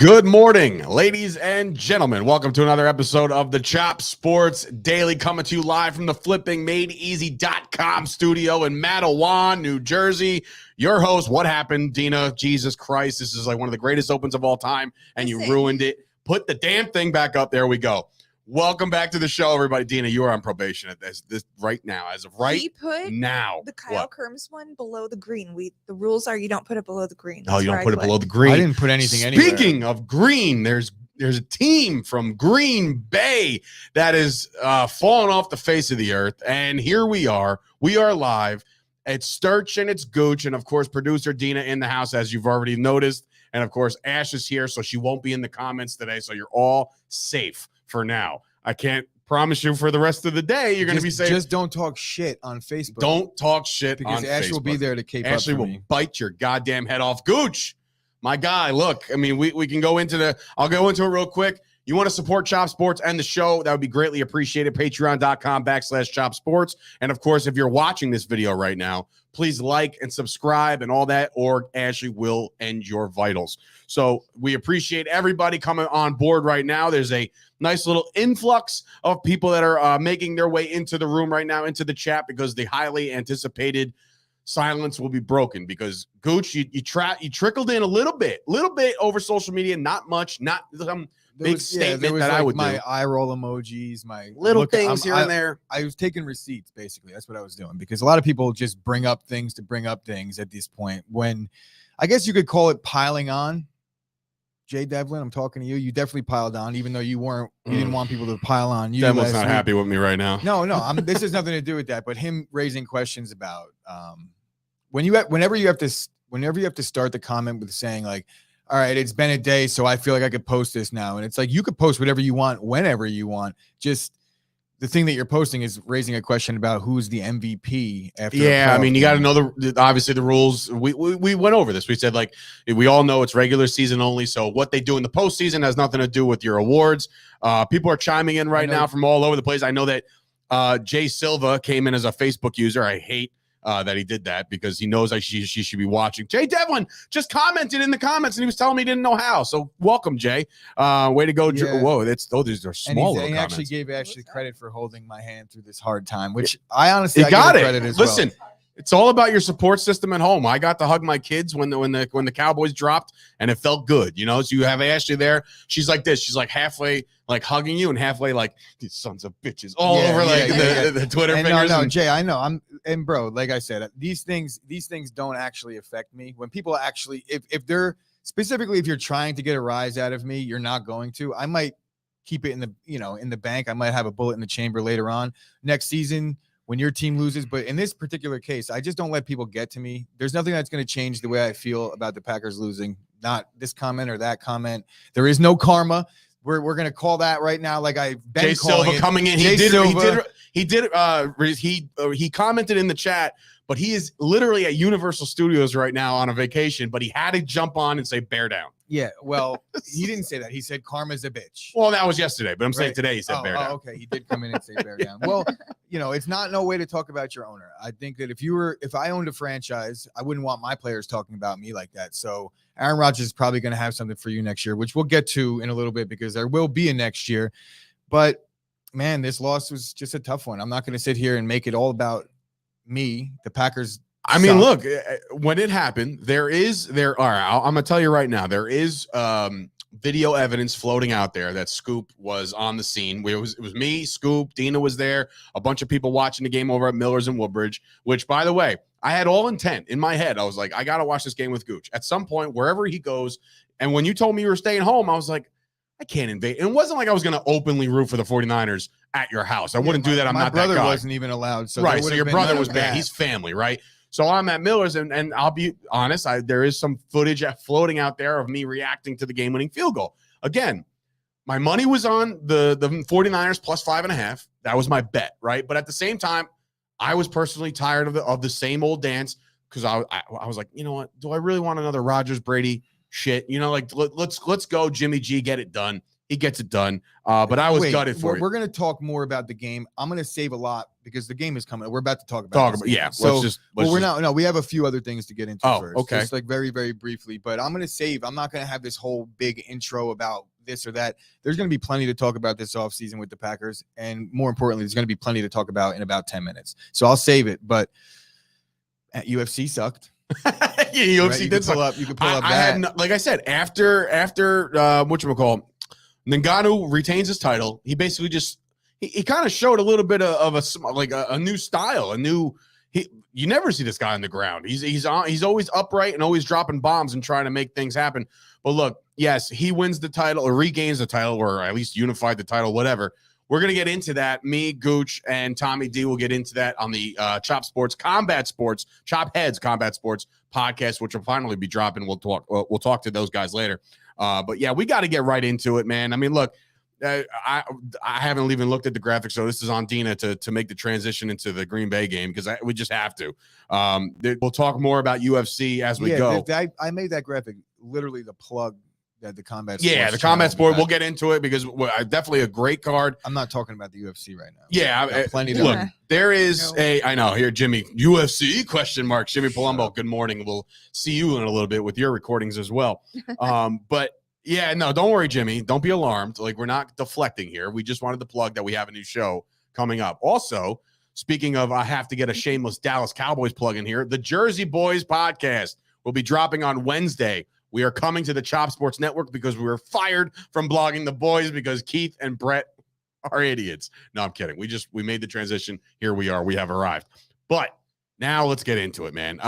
Good morning, ladies and gentlemen. Welcome to another episode of the Chop Sports Daily, coming to you live from the flippingmadeeasy.com studio in Matawan, New Jersey. Your host, what happened, Dina? Jesus Christ, this is like one of the greatest opens of all time, and you ruined it. Put the damn thing back up. There we go. Welcome back to the show, everybody. Dina, you are on probation at this right now. As of right now, the Kyle Kerms one below the green. The rules are you don't put it below the green. Oh, you don't put it below the green. I didn't put anything anywhere. Speaking of green, there's a team from Green Bay that is falling off the face of the earth, and here we are. We are live. It's Sturch and it's Gooch, and of course, producer Dina in the house, as you've already noticed, and of course, Ash is here, so she won't be in the comments today. So you're all safe for now. I can't promise you for the rest of the day you're going to be safe. Just don't talk shit on Facebook. Don't talk shit because on Ash Facebook. will be there to keep up. Ashley will bite your goddamn head off. Gooch, my guy, look, I mean, we can go into I'll go into it real quick. You want to support Chop Sports and the show, that would be greatly appreciated. Patreon.com/Chop Sports. And of course, if you're watching this video right now, please like and subscribe and all that, or Ashley will end your vitals. So we appreciate everybody coming on board right now. There's a nice little influx of people that are making their way into the room right now, into the chat, because the highly anticipated silence will be broken. Because Gooch, you trickled in a little bit over social media, not much, not some big statement that I would my do. eye roll emojis, my Little things here and there. I was taking receipts, basically. That's what I was doing, because a lot of people just bring up things to bring up things at this point, when I guess you could call it piling on. Jay Devlin, I'm talking to you. You definitely piled on, even though you didn't want people to pile on you. Devlin's not happy with me right now. No, this has nothing to do with that. But him raising questions about whenever you have to start the comment with saying like, all right, it's been a day, so I feel like I could post this now. And it's like, you could post whatever you want, whenever you want. Just the thing that you're posting is raising a question about who's the MVP after. Yeah, I mean, you got to know obviously the rules. We went over this. We said, like, we all know it's regular season only. So what they do in the postseason has nothing to do with your awards. People are chiming in right now from all over the place. I know that Jay Silva came in as a Facebook user. I hate that he did that, because he knows she should be watching. Jay Devlin just commented in the comments, and he was telling me he didn't know how. So welcome, Jay. Way to go. Yeah. Whoa, these are small little comments. He actually gave Ashley credit for holding my hand through this hard time, which I honestly got it. Credit as Listen, it's all about your support system at home. I got to hug my kids when the Cowboys dropped, and it felt good, you know. So you have Ashley there. She's like this. She's like halfway like hugging you, and halfway like, these sons of bitches all over the Twitter fingers. No, Jay, I know. Bro, like I said, these things don't actually affect me. When people actually, if they're specifically, if you're trying to get a rise out of me, you're not going to. I might keep it in the bank. I might have a bullet in the chamber later on next season when your team loses. But in this particular case, I just don't let people get to me. There's nothing that's going to change the way I feel about the Packers losing. Not this comment or that comment. There is no karma. We're going to call that right now. Like I've been Jay Silva coming in. He commented in the chat, but he is literally at Universal Studios right now on a vacation, but he had to jump on and say bear down. Yeah, well, he didn't say that. He said karma's a bitch. Well, that was yesterday, but I'm saying today he said bear down. Okay, he did come in and say bear down. Well, it's not no way to talk about your owner. I think that if I owned a franchise, I wouldn't want my players talking about me like that. So Aaron Rodgers is probably going to have something for you next year, which we'll get to in a little bit, because there will be a next year. But man, this loss was just a tough one. I'm not going to sit here and make it all about me. The Packers. I mean, look, when it happened, all right, I'm going to tell you right now, there is video evidence floating out there that Scoop was on the scene. It was me, Scoop, Dina was there, a bunch of people watching the game over at Miller's in Woodbridge, which, by the way, I had all intent in my head. I was like, I got to watch this game with Gooch at some point, wherever he goes. And when you told me you were staying home, I was like, I can't invade. And it wasn't like I was going to openly root for the 49ers at your house. I wouldn't do that. I'm not that guy. My brother wasn't even allowed. So right. So your brother was bad. He's family, right? So I'm at Miller's, and I'll be honest, there is some footage floating out there of me reacting to the game-winning field goal. Again, my money was on the 49ers plus 5.5. That was my bet, right? But at the same time, I was personally tired of the same old dance, because I was like, you know what? Do I really want another Rodgers Brady shit? Like let's go Jimmy G, get it done. he gets it done. But I was gutted for it. We're going to talk more about the game. I'm going to save a lot because the game is coming. We're about to talk about this game. Yeah. So we have a few other things to get into first. Okay. Just like very, very briefly, but I'm going to save. I'm not going to have this whole big intro about this or that. There's going to be plenty to talk about this offseason with the Packers. And more importantly, there's going to be plenty to talk about in about 10 minutes. So I'll save it. But UFC sucked. UFC right? did pull up. You can pull up that. I had, like I said, after whatchamacallit, Ngannou retains his title. He basically just he kind of showed a little bit of a new style, you never see this guy on the ground. He's always upright and always dropping bombs and trying to make things happen. But look, yes, he wins the title or regains the title or at least unified the title, whatever. We're going to get into that. Me, Gooch, and Tommy D will get into that on the Chop Heads Combat Sports podcast, which will finally be dropping. We'll talk to those guys later. But yeah, we got to get right into it, man. I mean, look, I haven't even looked at the graphics, so this is on Dina to make the transition into the Green Bay game because we just have to. We'll talk more about UFC as we go. I made that graphic literally the plug. The combat the combat sport. We'll get into it because definitely a great card. I'm not talking about the UFC right now. Yeah, plenty to look. There is I know here, Jimmy UFC ? Jimmy Palumbo. Good morning. We'll see you in a little bit with your recordings as well. But yeah, no, don't worry, Jimmy. Don't be alarmed. Like we're not deflecting here. We just wanted to plug that we have a new show coming up. Also, speaking of, I have to get a shameless Dallas Cowboys plug in here. The Jersey Boys podcast will be dropping on Wednesday. We are coming to the Chop Sports Network because we were fired from blogging the boys because Keith and Brett are idiots. No, I'm kidding. We made the transition. Here we are. We have arrived. But now let's get into it, man.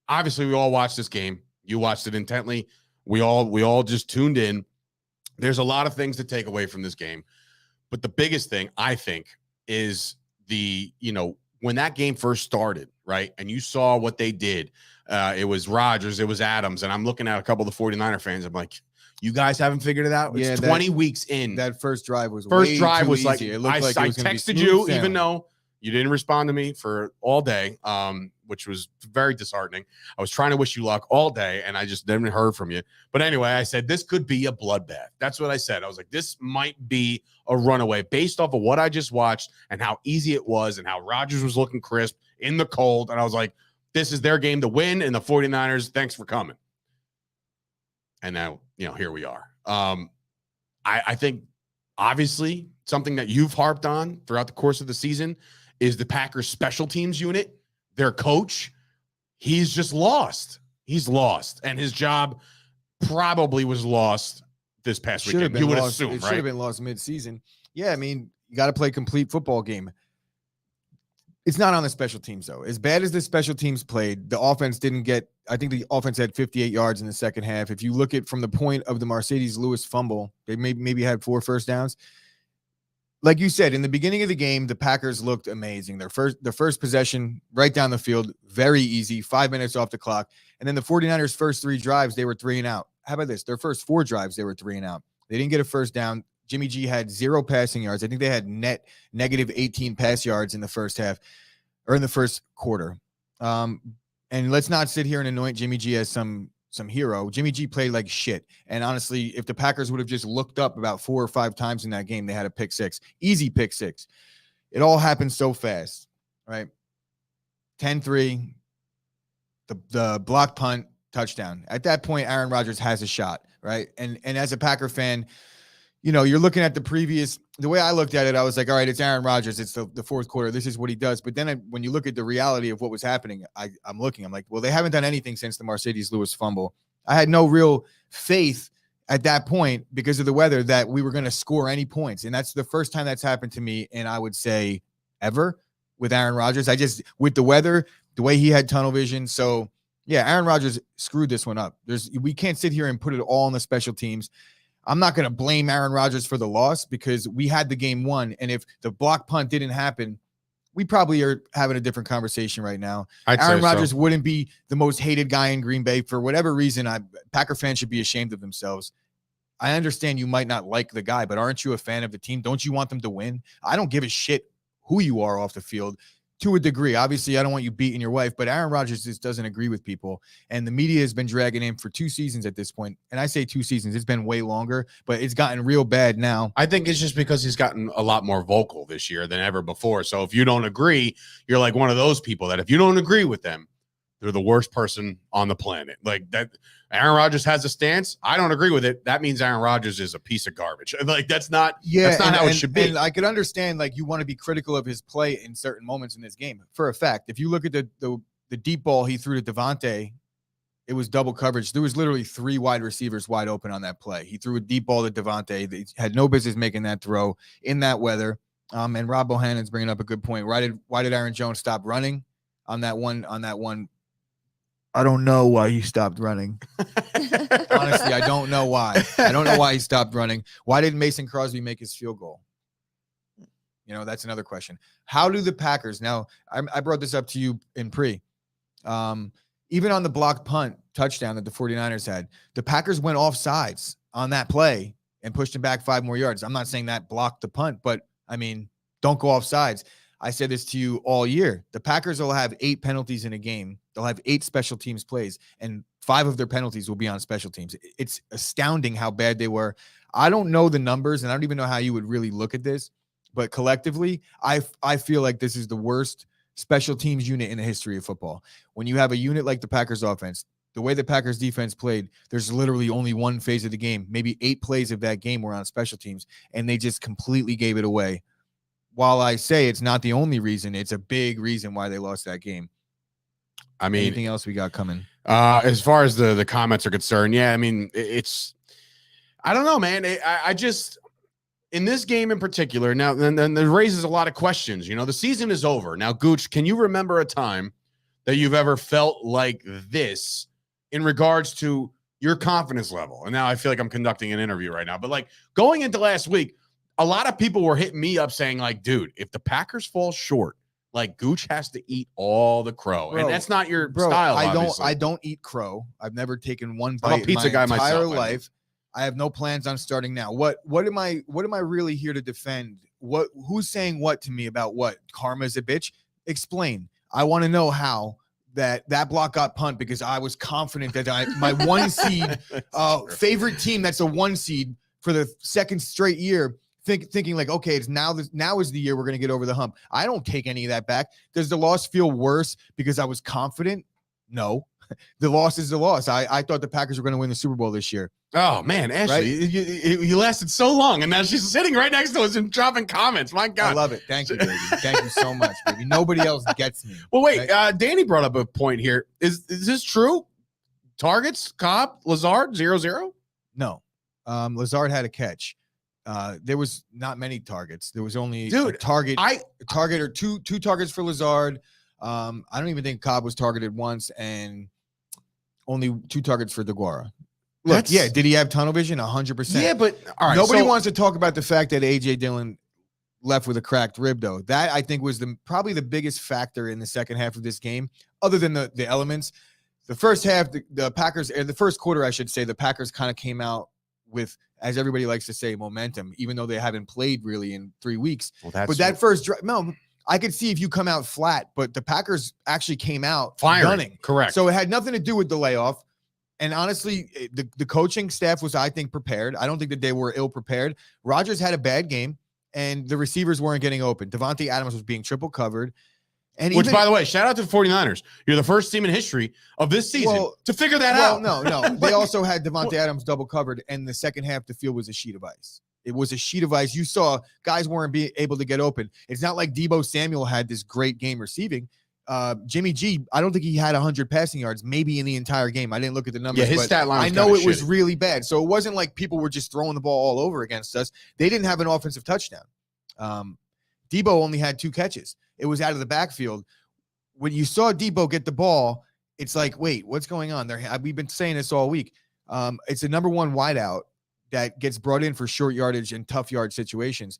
Obviously, we all watched this game. You watched it intently. We all just tuned in. There's a lot of things to take away from this game. But the biggest thing, I think, is when that game first started, right? And you saw what they did. It was Rodgers, it was Adams, and I'm looking at a couple of the 49er fans. I'm like, you guys haven't figured it out? It's 20 weeks in. That first drive was like, it looked like I texted you, even though you didn't respond to me for all day, which was very disheartening. I was trying to wish you luck all day, and I just didn't heard from you. But anyway, I said, this could be a bloodbath. That's what I said. I was like, this might be a runaway based off of what I just watched and how easy it was and how Rodgers was looking crisp in the cold. And I was like, this is their game to win, and the 49ers, thanks for coming. And now, here we are. I think, obviously, something that you've harped on throughout the course of the season is the Packers special teams unit, their coach. He's just lost. He's lost, and his job probably was lost this past weekend. You would assume, right? It should have been lost mid-season. Yeah, I mean, you got to play a complete football game. It's not on the special teams, though. As bad as the special teams played, the offense didn't get – I think the offense had 58 yards in the second half. If you look at from the point of the Mercedes Lewis fumble, they maybe had 4 first downs. Like you said, in the beginning of the game, the Packers looked amazing. Their first possession right down the field, very easy, 5 minutes off the clock. And then the 49ers' first 3 drives, they were 3 and out. How about this? Their first 4 drives, they were 3 and out. They didn't get a first down. Jimmy G had 0 passing yards. I think they had negative 18 pass yards in the first half or in the first quarter. And let's not sit here and anoint Jimmy G as some hero. Jimmy G played like shit. And honestly, if the Packers would have just looked up about 4 or 5 times in that game, they had a pick 6, easy pick 6. It all happened so fast, right? 10-3, the block punt, touchdown. At that point, Aaron Rodgers has a shot, right? And as a Packer fan, you're looking at the way I looked at it, I was like, all right, it's Aaron Rodgers. It's the fourth quarter. This is what he does. But then when you look at the reality of what was happening, I'm like, well, they haven't done anything since the Mercedes Lewis fumble. I had no real faith at that point because of the weather that we were going to score any points. And that's the first time that's happened to me. And I would say ever with Aaron Rodgers, with the weather, the way he had tunnel vision. So yeah, Aaron Rodgers screwed this one up. We can't sit here and put it all on the special teams. I'm not going to blame Aaron Rodgers for the loss because we had the game won. And if the block punt didn't happen, we probably are having a different conversation right now. Aaron Rodgers wouldn't be the most hated guy in Green Bay. For whatever reason, Packer fans should be ashamed of themselves. I understand you might not like the guy, but aren't you a fan of the team? Don't you want them to win? I don't give a shit who you are off the field. to a degree. Obviously, I don't want you beating your wife, but Aaron Rodgers just doesn't agree with people. And the media has been dragging him for 2 seasons at this point. And I say 2 seasons, it's been way longer, but it's gotten real bad now. I think it's just because he's gotten a lot more vocal this year than ever before. So if you don't agree, you're like one of those people that if you don't agree with them, they're the worst person on the planet. Like that, Aaron Rodgers has a stance. I don't agree with it. That means Aaron Rodgers is a piece of garbage. Like that's not how it should be. And I could understand like you want to be critical of his play in certain moments in this game. For a fact, if you look at the deep ball he threw to Devontae, it was double coverage. There was literally 3 wide receivers wide open on that play. He threw a deep ball to Devontae. They had no business making that throw in that weather. And Rob Bohannon's bringing up a good point. Why did Aaron Jones stop running on that one? I don't know why he stopped running. Honestly, I don't know why. I don't know why he stopped running. Why didn't Mason Crosby make his field goal? You know, that's another question. How do the Packers, now I brought this up to you in pre, even on the blocked punt touchdown that the 49ers had, the Packers went off sides on that play and pushed him back 5 more yards. I'm not saying that blocked the punt, but I mean, don't go off sides. I said this to you all year. The Packers will have 8 penalties in a game. They'll have 8 special teams plays, and 5 of their penalties will be on special teams. It's astounding how bad they were. I don't know the numbers, and I don't even know how you would really look at this, but collectively, I feel like this is the worst special teams unit in the history of football. When you have a unit like the Packers offense, the way the Packers defense played, there's literally only one phase of the game. Maybe 8 plays of that game were on special teams, and they just completely gave it away. While I say it's not the only reason, it's a big reason why they lost that game. I mean, anything else we got coming? As far as the comments are concerned, yeah, I mean, I don't know, man. I just, in this game in particular, now, then it raises a lot of questions. You know, the season is over. Now, Gooch, can you remember a time that you've ever felt like this in regards to your confidence level? And now I feel like I'm conducting an interview right now, but like going into last week, a lot of people were hitting me up saying like, dude, if the Packers fall short, like Gooch has to eat all the crow. Bro, and that's not your style. I don't eat crow. I've never taken one I'm a bite pizza in my guy entire myself, life. I have no plans on starting now. What am I really here to defend? Who's saying what to me about what? Karma's a bitch? Explain. I want to know how that block got punt because I was confident that my 1 seed favorite team that's a 1 seed for the 2nd straight year. Thinking like, okay, it's now is the year we're going to get over the hump. I don't take any of that back. Does the loss feel worse because I was confident? No. The loss is the loss. I thought the Packers were going to win the Super Bowl this year. Oh, man, Ashley, right? you lasted so long, and now she's sitting right next to us and dropping comments. My God. I love it. Thank you, baby. Thank you so much, baby. Nobody else gets me. Well, wait, right? Danny brought up a point here. Is this true? Targets, Cobb, Lazard, 0-0? No. Lazard had a catch. There was not many targets. There was only a target or two targets for Lazard. I don't even think Cobb was targeted once, and only 2 targets for DeGuara. Look, yeah, did he have tunnel vision? 100%. Yeah, but all right. Nobody wants to talk about the fact that A.J. Dillon left with a cracked rib, though. That I think was probably the biggest factor in the second half of this game, other than the elements. The first half, the Packers, or the first quarter, I should say, the Packers kind of came out with, as everybody likes to say, momentum, even though they haven't played really in 3 weeks. Well, but that first drive, no, I could see if you come out flat, but the Packers actually came out gunning. Correct. So it had nothing to do with the layoff. And honestly, the coaching staff was, I think, prepared. I don't think that they were ill prepared. Rodgers had a bad game, and the receivers weren't getting open. Devontae Adams was being triple covered. Which, by the way, shout out to the 49ers. You're the first team in history of this season to figure that out. No. They also had Devontae Adams double covered, and the second half, the field was a sheet of ice. It was a sheet of ice. You saw guys weren't able to get open. It's not like Deebo Samuel had this great game receiving. Jimmy G, I don't think he had 100 passing yards, maybe in the entire game. I didn't look at the numbers. Yeah, his stat line. I know it was really bad. So it wasn't like people were just throwing the ball all over against us. They didn't have an offensive touchdown. Deebo only had 2 catches. It was out of the backfield. When you saw Deebo get the ball, it's like, wait, what's going on there? We've been saying this all week. It's a number 1 wideout that gets brought in for short yardage and tough yard situations.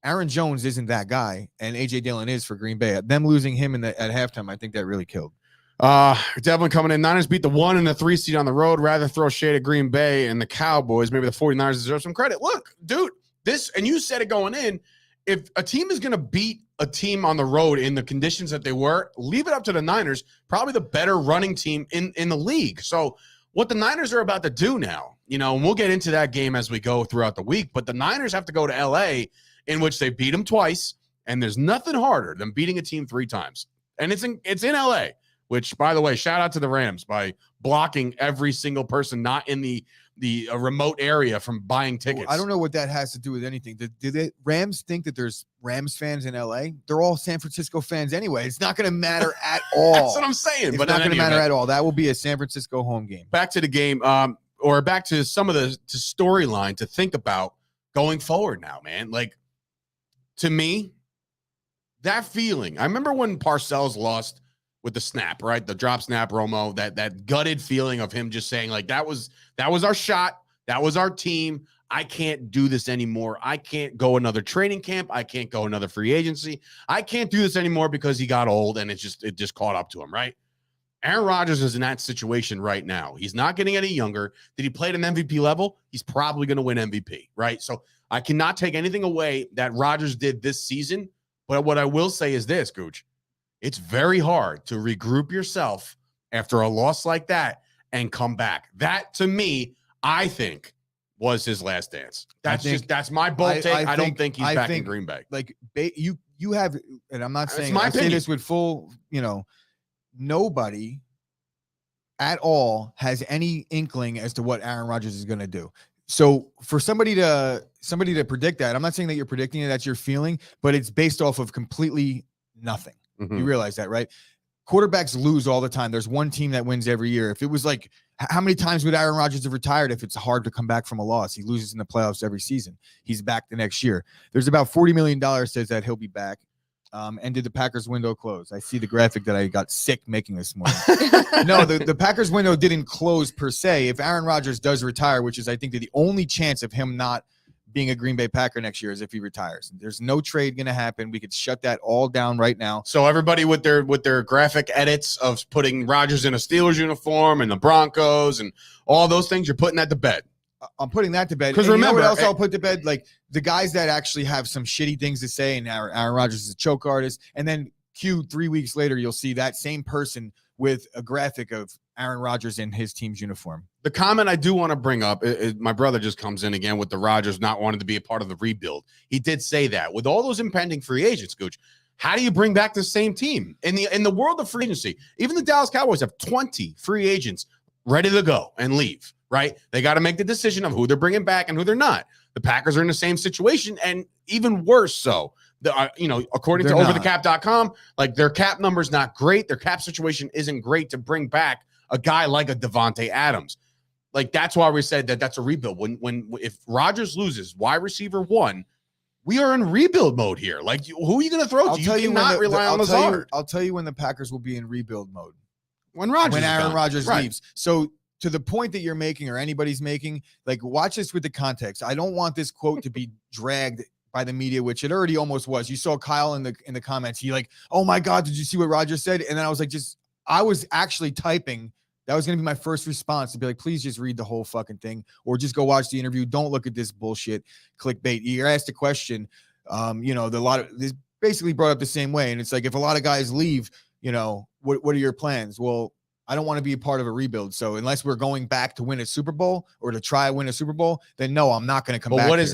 Aaron Jones isn't that guy, and A.J. Dillon is for Green Bay. Them losing him at halftime, I think that really killed. Devlin coming in. Niners beat the 1 and the 3 seed on the road. Rather throw shade at Green Bay and the Cowboys. Maybe the 49ers deserve some credit. Look, dude, and you said it going in, if a team is going to beat a team on the road in the conditions that they were, leave it up to the Niners, probably the better running team in the league. So what the Niners are about to do now, and we'll get into that game as we go throughout the week, but the Niners have to go to LA, in which they beat them twice, and there's nothing harder than beating a team 3 times. And it's in LA, which, by the way, shout out to the Rams by blocking every single person not in the remote area from buying tickets. Well, I don't know what that has to do with anything. Do the Rams think that there's Rams fans in LA? They're all San Francisco fans anyway. It's not going to matter at all. That's what I'm saying. It's but not going to matter at all. That will be a San Francisco home game. Back to the game, or back to some of the storyline to think about going forward now, man. Like, to me, that feeling, I remember when Parcells lost with the snap, right? The drop snap, Romo, that gutted feeling of him just saying, like, that was our shot. That was our team. I can't do this anymore. I can't go another training camp. I can't go another free agency. I can't do this anymore because he got old and it just caught up to him, right? Aaron Rodgers is in that situation right now. He's not getting any younger. Did he play at an MVP level? He's probably going to win MVP, right? So I cannot take anything away that Rodgers did this season. But what I will say is this, Gooch. It's very hard to regroup yourself after a loss like that and come back. That, to me, I think was his last dance. That's my bold take. I don't think he's back in Green Bay. Like, you have, and I'm not saying, my I say this with full, nobody at all has any inkling as to what Aaron Rodgers is going to do. So for somebody to predict that, I'm not saying that you're predicting it, that's your feeling, but it's based off of completely nothing. Mm-hmm. You realize that, right? Quarterbacks lose all the time. There's one team that wins every year. If it was like, how many times would Aaron Rodgers have retired if it's hard to come back from a loss? He loses in the playoffs every season. He's back the next year. There's about $40 million says that he'll be back. And did the Packers window close? I see the graphic that I got sick making this morning. No, the Packers window didn't close per se. If Aaron Rodgers does retire, which is I think the only chance of him not being a Green Bay Packer next year is if he retires. There's no trade going to happen. We could shut that all down right now. So everybody with their graphic edits of putting Rodgers in a Steelers uniform and the Broncos and all those things, you're putting that to bed. I'm putting that to bed. Because remember, what else I'll put to bed? Like the guys that actually have some shitty things to say, and Aaron Rodgers is a choke artist. And then 3 weeks later, you'll see that same person with a graphic of Aaron Rodgers in his team's uniform. The comment I do want to bring up, my brother just comes in again with the Rodgers not wanting to be a part of the rebuild. He did say that. With all those impending free agents, Gooch, how do you bring back the same team? In the world of free agency, even the Dallas Cowboys have 20 free agents ready to go and leave, right? They got to make the decision of who they're bringing back and who they're not. The Packers are in the same situation, and even worse so. According to overthecap.com, like their cap number's not great. Their cap situation isn't great to bring back a guy like a Devontae Adams. Like, that's why we said that that's a rebuild. If Rodgers loses wide receiver 1, we are in rebuild mode here. Like, who are you going to throw to? You cannot rely on Lazard. I'll tell you when the Packers will be in rebuild mode. When Aaron Rodgers leaves. So to the point that you're making or anybody's making, like, watch this with the context. I don't want this quote to be dragged by the media, which it already almost was. You saw Kyle in the comments. He like, oh my God, did you see what Rodgers said? And then I was like, I was actually typing. That was going to be my first response to be like, please just read the whole fucking thing or just go watch the interview. Don't look at this bullshit clickbait. You're asked a question. This basically brought up the same way. And it's like, if a lot of guys leave, what are your plans? Well, I don't want to be a part of a rebuild. So unless we're going back to win a Super Bowl or to try win a Super Bowl, then no, I'm not going to come back. What does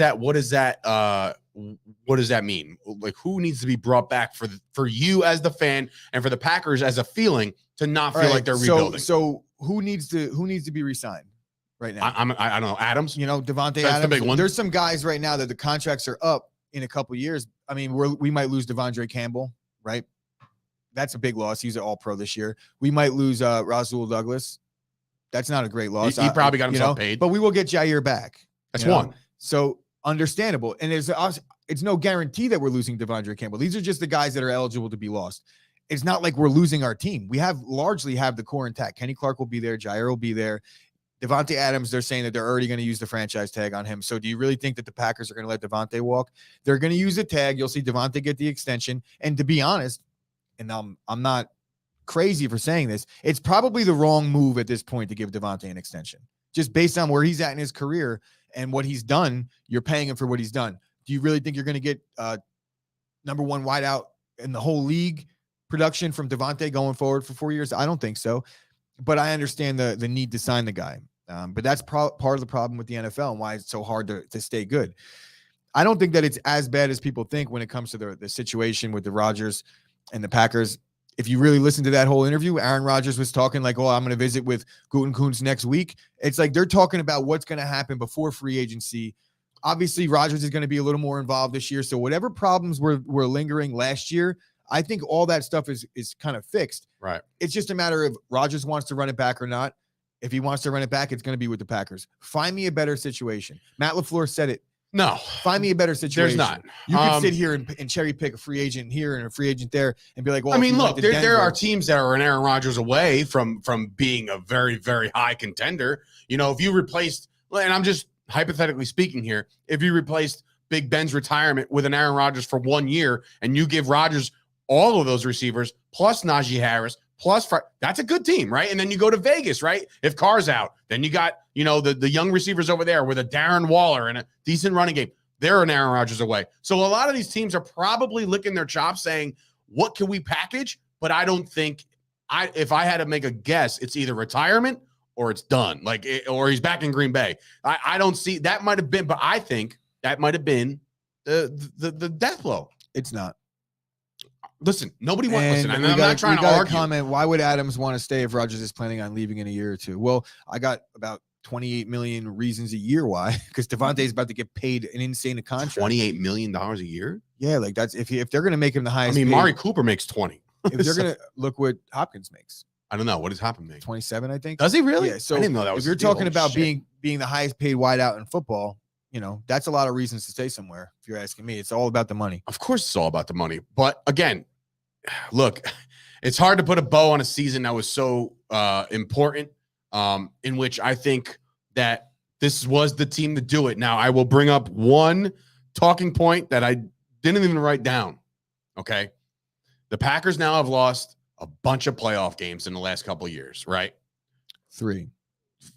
that mean? Like, who needs to be brought back for you as the fan and for the Packers as a feeling to not feel like they're rebuilding? So who needs to be re-signed right now? I don't know. Adams, Devontae Adams. The big one. There's some guys right now that the contracts are up in a couple years. I mean, we might lose Devondre Campbell, right? That's a big loss. He's an all-pro this year. We might lose Rasul Douglas. That's not a great loss. He probably got himself paid. But we will get Jair back. That's one. So understandable. And it's no guarantee that we're losing Devondre Campbell. These are just the guys that are eligible to be lost. It's not like we're losing our team. We largely have the core intact. Kenny Clark will be there. Jair will be there. Devontae Adams, they're saying that they're already going to use the franchise tag on him. So do you really think that the Packers are going to let Devontae walk? They're going to use the tag. You'll see Devontae get the extension. And to be honest, and I'm not crazy for saying this, it's probably the wrong move at this point to give Devontae an extension. Just based on where he's at in his career and what he's done, you're paying him for what he's done. Do you really think you're going to get number one wideout in the whole league production from Devontae going forward for 4 years? I don't think so. But I understand the need to sign the guy. But that's part of the problem with the NFL and why it's so hard to stay good. I don't think that it's as bad as people think when it comes to the situation with the Rodgers and the Packers. If you really listen to that whole interview, Aaron Rodgers was talking like, oh, I'm going to visit with Gutekunst next week. It's like they're talking about what's going to happen before free agency. Obviously, Rodgers is going to be a little more involved this year. So whatever problems were lingering last year, I think all that stuff is kind of fixed. Right. It's just a matter of Rodgers wants to run it back or not. If he wants to run it back, it's going to be with the Packers. Find me a better situation. Matt LaFleur said it. No. Find me a better situation. There's not. You can sit here and cherry pick a free agent here and a free agent there and be like, well, I mean, look, there Denver, are teams that are an Aaron Rodgers away from being a very, very high contender. You know, if you replaced, and I'm just hypothetically speaking here, if you replaced Big Ben's retirement with an Aaron Rodgers for 1 year and you give Rodgers all of those receivers plus Najee Harris plus that's a good team, right? And then you go to Vegas, right? If Carr's out, then you got, you know, the young receivers over there with a Darren Waller and a decent running game. They're an Aaron Rodgers away. So a lot of these teams are probably licking their chops saying, what can we package? But I don't think if I had to make a guess, it's either retirement or it's done. Or he's back in Green Bay. I don't see that might have been, but I think that might have been the death blow. It's not. Listen, nobody wants. I'm not not trying to argue. Comment. Why would Adams want to stay if Rodgers is planning on leaving in a year or two? Well, I got about 28 million reasons a year why, because Devontae is about to get paid an insane contract. $28 million a year. Yeah, like that's if they're going to make him the highest. I mean, paid, Mari Cooper makes 20. If they're going to look what Hopkins makes. I don't know what does Hopkins make. 27, I think. Does he really? Yeah. So I didn't know that was. If you're talking about being the highest paid wideout in football, you know, that's a lot of reasons to stay somewhere. If you're asking me, it's all about the money. Of course, it's all about the money. But again, look, it's hard to put a bow on a season that was so important, in which I think that this was the team to do it. Now, I will bring up one talking point that I didn't even write down. Okay. The Packers now have lost a bunch of playoff games in the last couple of years, right? 3.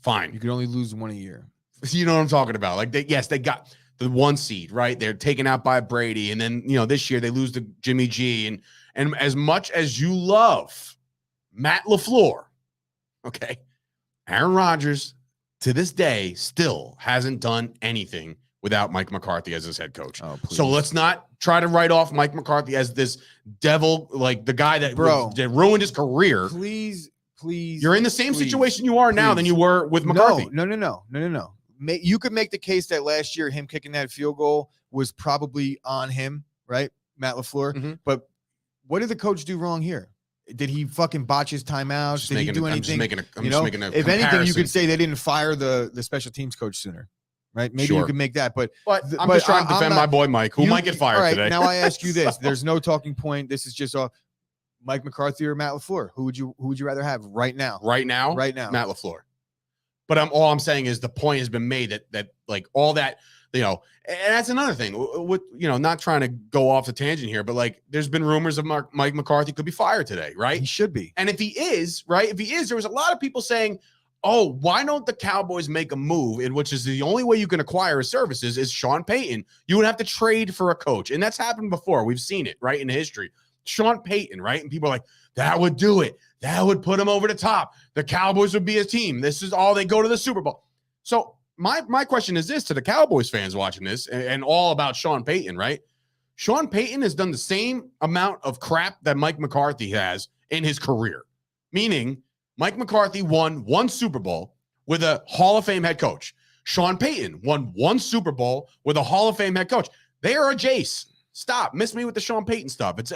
Fine. You can only lose 1 a year. You know what I'm talking about? Like, they got the 1 seed, right? They're taken out by Brady. And then, you know, this year they lose to Jimmy G. And as much as you love Matt LaFleur, okay, Aaron Rodgers to this day still hasn't done anything without Mike McCarthy as his head coach. Oh, so let's not try to write off Mike McCarthy as this devil, like the guy that ruined his career. Please. You're in the same situation you are now than you were with McCarthy. No. You could make the case that last year him kicking that field goal was probably on him, right? Matt LaFleur. Mm-hmm. But what did the coach do wrong here? Did he fucking botch his timeouts? Did he do anything? If anything, you could say they didn't fire the special teams coach sooner, right? Maybe you could make that. But I'm just trying to defend my boy Mike, who might get fired today. Now I ask you this: there's no talking point. This is just Mike McCarthy or Matt LaFleur. Who would you rather have right now? Right now, Matt LaFleur. But all I'm saying is the point has been made that like all that, you know, and that's another thing. With, you know, not trying to go off the tangent here, but like there's been rumors of Mike McCarthy could be fired today, right? He should be. And if he is, right, there was a lot of people saying, oh, why don't the Cowboys make a move in which is the only way you can acquire his services is Sean Payton. You would have to trade for a coach. And that's happened before. We've seen it, right, in history. Sean Payton, right? And people are like, that would do it. That would put him over the top. The Cowboys would be a team. This is all they go to the Super Bowl. So my question is this to the Cowboys fans watching this and all about Sean Payton, right? Sean Payton has done the same amount of crap that Mike McCarthy has in his career, meaning Mike McCarthy won 1 Super Bowl with a Hall of Fame head coach. Sean Payton won 1 Super Bowl with a Hall of Fame head coach. They are a Jace. Stop. Miss me with the Sean Payton stuff. It's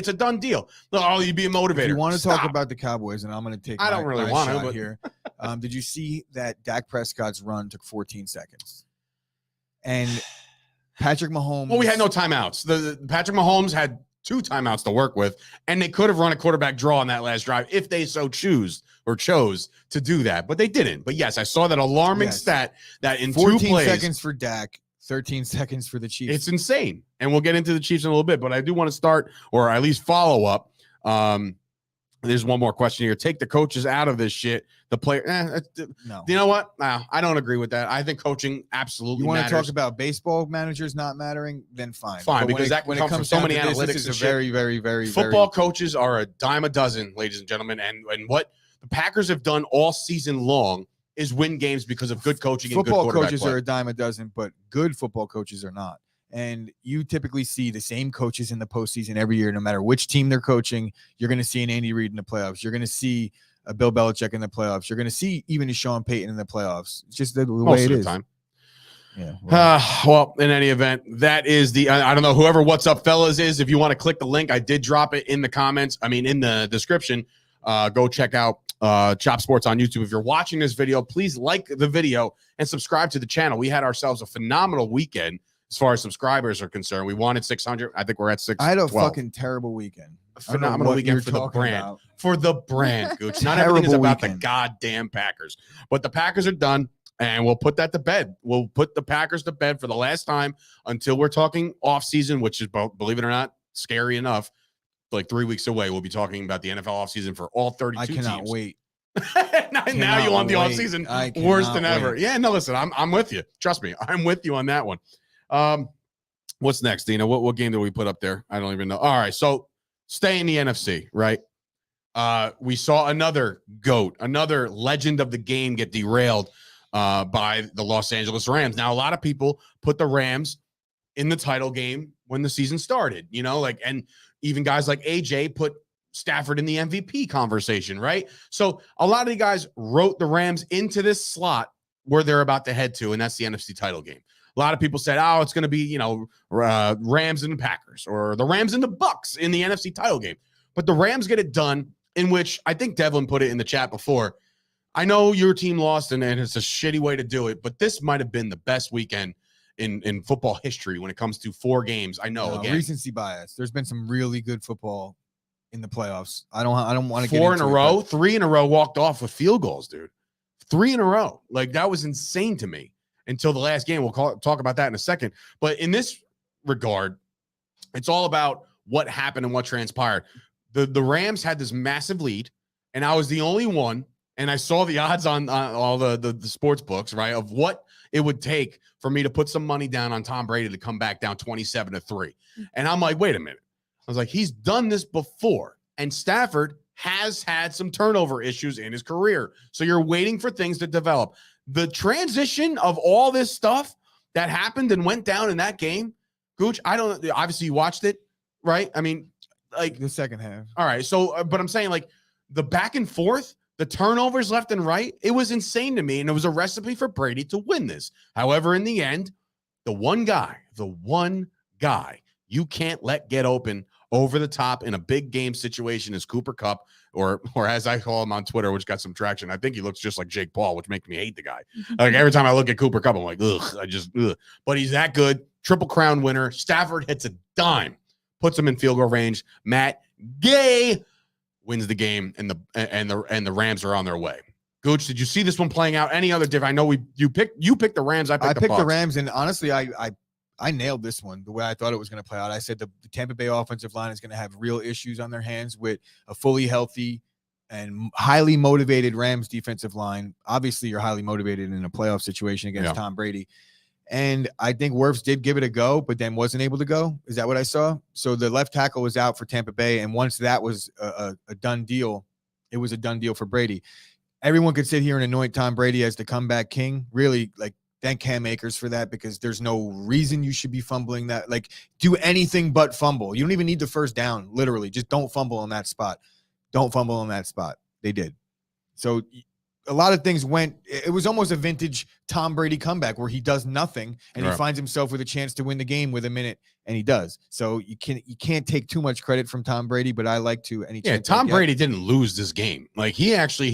a done deal. Oh, you'd be a motivator. If you want to talk about the Cowboys, and I'm going to take I don't really want to here. Did you see that Dak Prescott's run took 14 seconds? And Patrick Mahomes. Well, we had no timeouts. The Patrick Mahomes had 2 timeouts to work with, and they could have run a quarterback draw on that last drive if they so chose to do that, but they didn't. But yes, I saw that alarming stat that in 2 plays, 14 seconds for Dak, 13 seconds for the Chiefs. It's insane. And we'll get into the Chiefs in a little bit, but I do want to start or at least follow up There's one more question here. Take the coaches out of this shit. The player, No. You know what? No, I don't agree with that. I think coaching absolutely You want matters. to talk about baseball managers not mattering? Then fine. Fine, But because that when comes from so many analytics this is and a shit. very, very, very Football coaches are a dime a dozen, ladies and gentlemen. And what the Packers have done all season long is win games because of good coaching and good football quarterback coaches play. are a dime a dozen, but good football coaches are not. And you typically see the same coaches in the postseason every year, no matter which team they're coaching. You're going to see an Andy Reid in the playoffs. You're going to see a Bill Belichick in the playoffs. You're going to see even a Sean Payton in the playoffs. It's just the way it is. Time. Yeah. Well, in any event, that is I don't know, whoever What's Up Fellas is. If you want to click the link, I did drop it in the comments. I mean, in the description. Go check out Chop Sports on YouTube. If you're watching this video, please like the video and subscribe to the channel. We had ourselves a phenomenal weekend as far as subscribers are concerned. We wanted 600. I think we're at 612. I had a fucking terrible weekend. A phenomenal weekend for the brand. About. For the brand, Gooch. Not everything is about the goddamn Packers. But the Packers are done, and we'll put that to bed. We'll put the Packers to bed for the last time until we're talking offseason, which is, believe it or not, scary enough. Like 3 weeks away, we'll be talking about the NFL offseason for all 32 teams. I cannot wait. now you want the offseason worse than ever. Yeah, no, listen, I'm with you. Trust me, I'm with you on that one. What's next, Dina? What game did we put up there? I don't even know. All right, so stay in the NFC, right? We saw another GOAT, another legend of the game get derailed by the Los Angeles Rams. Now, a lot of people put the Rams in the title game when the season started, and even guys like AJ put Stafford in the MVP conversation, right? So a lot of the guys wrote the Rams into this slot where they're about to head to, and that's the NFC title game. A lot of people said, oh, it's going to be, Rams and the Packers, or the Rams and the Bucks in the NFC title game. But the Rams get it done, in which I think Devlin put it in the chat before. I know your team lost, and it's a shitty way to do it, but this might have been the best weekend in football history when it comes to 4 games. I know, again, recency bias. There's been some really good football in the playoffs. I don't want to get 4 in a row, 3 in a row walked off with field goals, dude. 3 in a row. Like, that was insane to me until the last game. We'll talk about that in a second. But in this regard, it's all about what happened and what transpired. The Rams had this massive lead, and I was the only one, and I saw the odds on all the sports books, right, of what it would take for me to put some money down on Tom Brady to come back down 27-3. And I'm like, wait a minute. I was like, he's done this before. And Stafford has had some turnover issues in his career. So you're waiting for things to develop. The transition of all this stuff that happened and went down in that game, Gooch, obviously you watched it, right? I mean, like the second half. All right. So, but I'm saying, like, the back and forth, the turnovers left and right, it was insane to me. And it was a recipe for Brady to win this. However, in the end, the one guy you can't let get open over the top in a big game situation is Cooper Kupp, or as I call him on Twitter, which got some traction. I think he looks just like Jake Paul, which makes me hate the guy. Like, every time I look at Cooper Kupp, I'm like, ugh. But he's that good. Triple Crown winner. Stafford hits a dime, puts him in field goal range. Matt Gay wins the game, and the Rams are on their way. Gooch, did you see this one playing out any other different? I know you picked the Rams. I picked the Rams, and honestly, I nailed this one the way I thought it was going to play out. I said the Tampa Bay offensive line is going to have real issues on their hands with a fully healthy and highly motivated Rams defensive line. Obviously, you're highly motivated in a playoff situation against Tom Brady. And I think Wirfs did give it a go, but then wasn't able to go. Is that what I saw? So the left tackle was out for Tampa Bay, and once that was a done deal, it was a done deal for Brady. Everyone could sit here and anoint Tom Brady as the comeback king. Really, like, thank Cam Akers for that, because there's no reason you should be fumbling that. Like, do anything but fumble. You don't even need the first down, literally. Just don't fumble on that spot. Don't fumble on that spot. They did. So a lot of things went. It was almost a vintage Tom Brady comeback where he does nothing and he finds himself with a chance to win the game with a minute, and he does. So you can't take too much credit from Tom Brady, but I like to. Tom Brady didn't lose this game. Like, he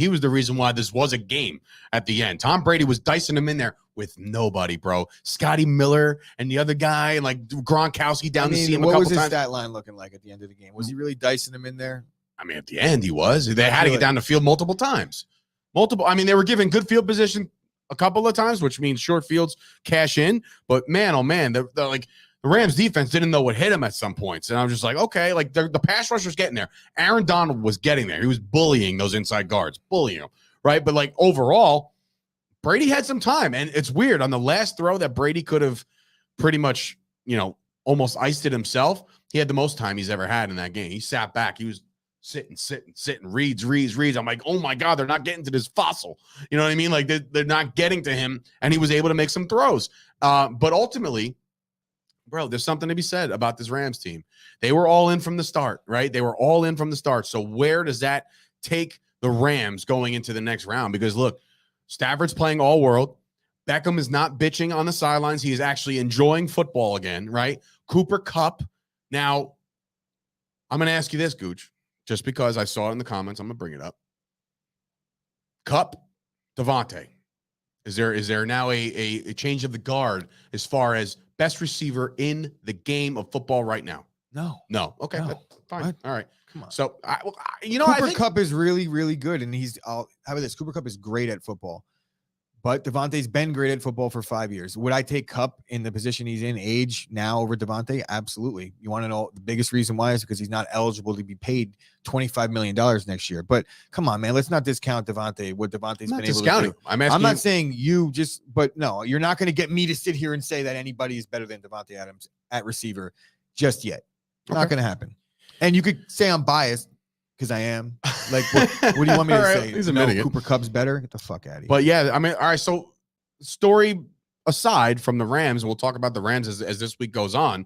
was the reason why this was a game at the end. Tom Brady was dicing him in there with nobody, bro. Scotty Miller and the other guy, and like Gronkowski down to see him a couple times. What was his stat line looking like at the end of the game? Was he really dicing him in there? I mean, at the end he was. They had to get down the field multiple times. I mean, they were given good field position a couple of times, which means short fields cash in. But man, oh man, they're like, the Rams defense didn't know what hit him at some points. And I was just like, okay, like the pass rusher's getting there. Aaron Donald was getting there. He was bullying those inside guards, bullying them, right? But like overall, Brady had some time. And it's weird. On the last throw that Brady could have pretty much, almost iced it himself, he had the most time he's ever had in that game. He sat back. He was sitting, reads. I'm like, oh my God, they're not getting to this fossil. You know what I mean? Like they're not getting to him. And he was able to make some throws. But ultimately, bro, there's something to be said about this Rams team. They were all in from the start, right? They were all in from the start. So where does that take the Rams going into the next round? Because look, Stafford's playing all world. Beckham is not bitching on the sidelines. He is actually enjoying football again, right? Cooper Kupp. Now, I'm going to ask you this, Gooch, just because I saw it in the comments. I'm going to bring it up. Kupp, Devontae. Is there now a change of the guard as far as best receiver in the game of football right now? No. Okay. No. That's fine. What? All right. Come on. So, Cooper Kupp is really, really good. And how about this? Cooper Kupp is great at football. But Devontae's been great at football for 5 years. Would I take Kupp in the position he's in, age now, over Devontae? Absolutely. You want to know the biggest reason why is because he's not eligible to be paid $25 million next year. But come on, man, let's not discount Devontae, what Devontae's been able to do. I'm not saying but no, you're not going to get me to sit here and say that anybody is better than Devontae Adams at receiver just yet. Not going to happen. And you could say I'm biased, because I am. Like, what do you want me to say? He's admitting it. Cooper Kupp's better? Get the fuck out of here. But yeah, I mean, all right. So, story aside from the Rams, we'll talk about the Rams as this week goes on.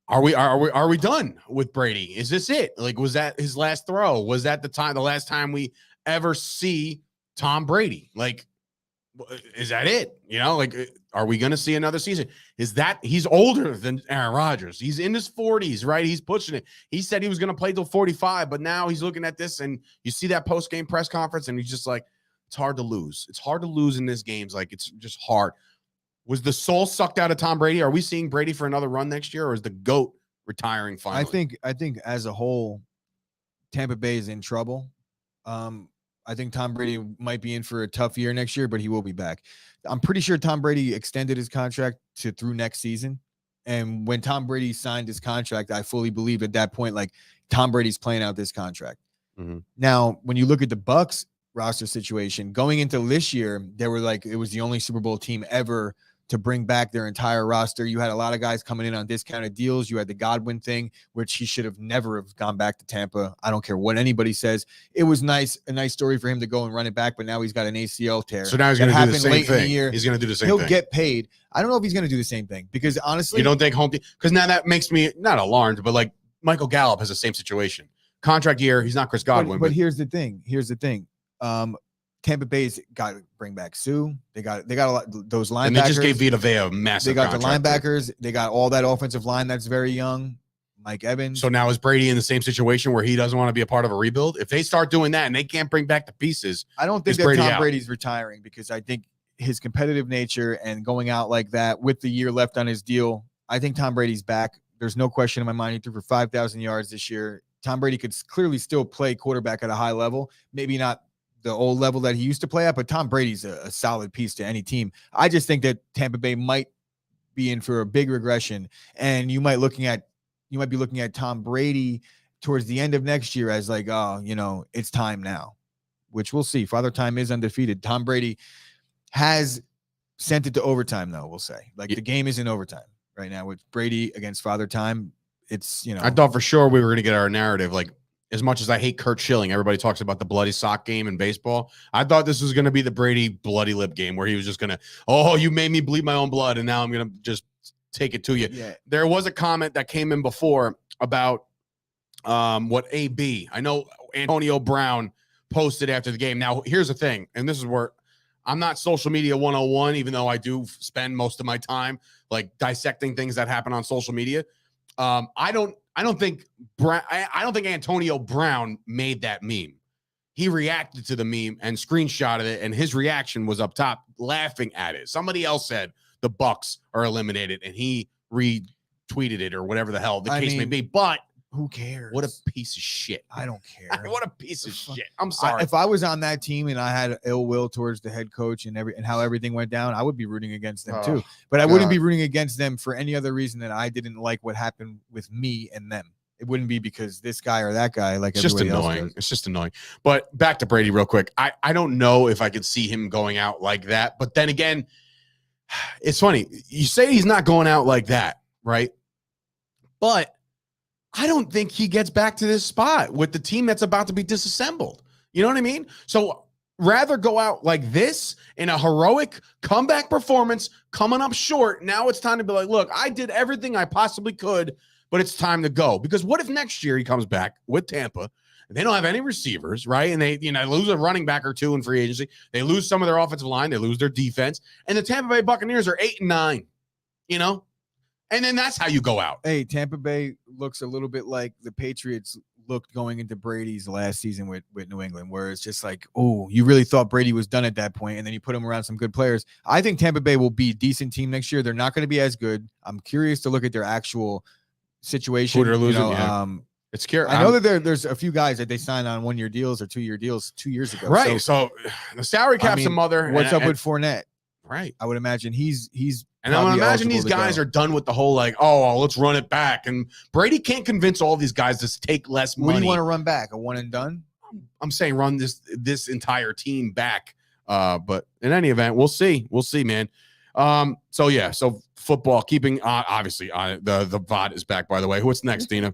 Are we done with Brady? Is this it? Like, was that his last throw? Was that the last time we ever see Tom Brady? Like, is that it? Like, are we going to see another season? He's older than Aaron Rodgers. He's in his 40s, right? He's pushing it. He said he was going to play till 45, but now he's looking at this, and you see that post-game press conference, and he's just like, it's hard to lose. It's hard to lose in this games. Like, it's just hard. Was the soul sucked out of Tom Brady? Are we seeing Brady for another run next year, or is the GOAT retiring finally? I think as a whole, Tampa Bay is in trouble. I think Tom Brady might be in for a tough year next year, but he will be back. I'm pretty sure Tom Brady extended his contract through next season. And when Tom Brady signed his contract, I fully believed at that point, like, Tom Brady's playing out this contract. Mm-hmm. Now, when you look at the Bucs roster situation going into this year, they were like, it was the only Super Bowl team ever to bring back their entire roster. You had a lot of guys coming in on discounted deals. You had the Godwin thing, which he should have never have gone back to Tampa. I don't care what anybody says. It was a nice story for him to go and run it back, but now he's got an ACL tear. So now he's going to do the same thing. He's going to do the same thing. He'll get paid. I don't know if he's going to do the same thing, because honestly, you don't think home team, because now that makes me not alarmed, but like Michael Gallup has the same situation. Contract year. He's not Chris Godwin. But here's the thing. Tampa Bay's got to bring back Sue. They got a lot those linebackers. And they just gave Vita Vea a massive. They got the linebackers. They got all that offensive line that's very young. Mike Evans. So now is Brady in the same situation where he doesn't want to be a part of a rebuild? If they start doing that and they can't bring back the pieces, I don't think that Tom Brady's retiring, because I think his competitive nature and going out like that with the year left on his deal, I think Tom Brady's back. There's no question in my mind. He threw for 5,000 yards this year. Tom Brady could clearly still play quarterback at a high level, maybe not the old level that he used to play at, but Tom Brady's a solid piece to any team. I just think that Tampa Bay might be in for a big regression, and you might be looking at Tom Brady towards the end of next year as like, oh, it's time now, which we'll see. Father Time is undefeated. Tom Brady has sent it to overtime, though, we'll say. Like, the game is in overtime right now with Brady against Father Time. It's, I thought for sure we were going to get our narrative. Like, as much as I hate Kurt Schilling, everybody talks about the bloody sock game in baseball. I thought this was going to be the Brady bloody lip game where he was just going to, oh, you made me bleed my own blood, and now I'm going to just take it to you. Yeah. There was a comment that came in before about what AB. I know Antonio Brown posted after the game. Now, here's the thing, and this is where I'm not social media 101, even though I do spend most of my time like dissecting things that happen on social media. I don't think Antonio Brown made that meme. He reacted to the meme and screenshotted it, and his reaction was up top, laughing at it. Somebody else said the Bucs are eliminated, and he retweeted it or whatever the hell the case may be. But Who cares? What a piece of shit. I don't care. What a piece of shit. I'm sorry. If I was on that team and I had ill will towards the head coach and how everything went down, I would be rooting against them too. But I wouldn't be rooting against them for any other reason than I didn't like what happened with me and them. It wouldn't be because this guy or that guy, like, it's just annoying. It's just annoying. But back to Brady real quick. I don't know if I could see him going out like that. But then again, it's funny. You say he's not going out like that, right? But I don't think he gets back to this spot with the team that's about to be disassembled. You know what I mean? So rather go out like this in a heroic comeback performance, coming up short. Now it's time to be like, look, I did everything I possibly could, but it's time to go. Because what if next year he comes back with Tampa and they don't have any receivers, right? And they, lose a running back or two in free agency. They lose some of their offensive line. They lose their defense. And the Tampa Bay Buccaneers are 8-9, And then that's how you go out. Hey, Tampa Bay looks a little bit like the Patriots looked going into Brady's last season with New England, where it's just like, oh, you really thought Brady was done at that point, and then you put him around some good players. I think Tampa Bay will be a decent team next year. They're not going to be as good. I'm curious to look at their actual situation. Who they're losing, it's scary. I know that there's a few guys that they signed on 1-year deals or 2-year deals 2 years ago. Right. So the salary cap's a mother. What's up with Fournette? Right. I would imagine he's and I would imagine these guys are done with the whole let's run it back. And Brady can't convince all these guys to take less money. What do you want to run back? A one and done? I'm saying run this entire team back. But in any event, we'll see. We'll see, man. So football, keeping obviously the VOD is back, by the way. What's next, Dina?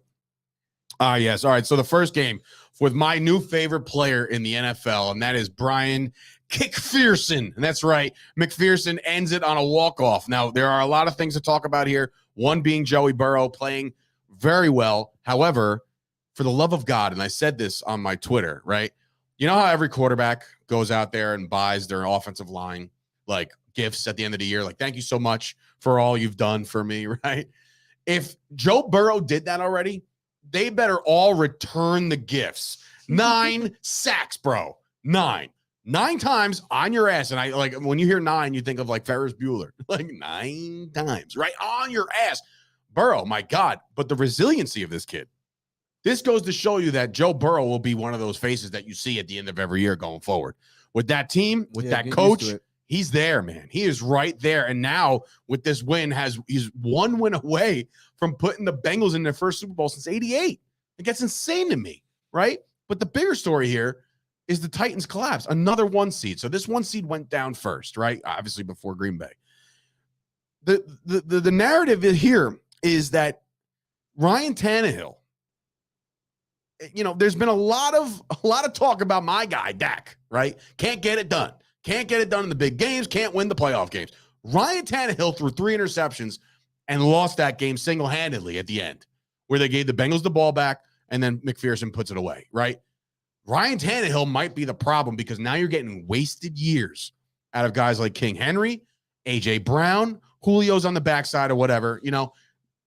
Yes. All right. So the first game with my new favorite player in the NFL, and that is Brian McPherson. And that's right. McPherson ends it on a walk-off. Now, there are a lot of things to talk about here. One being Joey Burrow playing very well. However, for the love of God, and I said this on my Twitter, right? You know how every quarterback goes out there and buys their offensive line, like, gifts at the end of the year? Like, thank you so much for all you've done for me, right? If Joe Burrow did that already, they better all return the gifts. 9 sacks, bro. 9 times on your ass. And I like when you hear 9, you think of like Ferris Bueller, like 9 times, right? On your ass. Burrow, my God. But the resiliency of this kid. This goes to show you that Joe Burrow will be one of those faces that you see at the end of every year going forward. With that team, with that coach, he's there, man. He is right there. And now with this win, he's 1 win away from putting the Bengals in their first Super Bowl since '88. It gets insane to me, right? But the bigger story here is the Titans collapse, another 1 seed. So this 1 seed went down first, right? Obviously before Green Bay. The narrative here is that Ryan Tannehill, there's been a lot of talk about my guy, Dak, right? Can't get it done. Can't get it done in the big games. Can't win the playoff games. Ryan Tannehill threw 3 interceptions and lost that game single-handedly at the end, where they gave the Bengals the ball back and then McPherson puts it away, right? Ryan Tannehill might be the problem because now you're getting wasted years out of guys like King Henry, A.J. Brown, Julio's on the backside or whatever.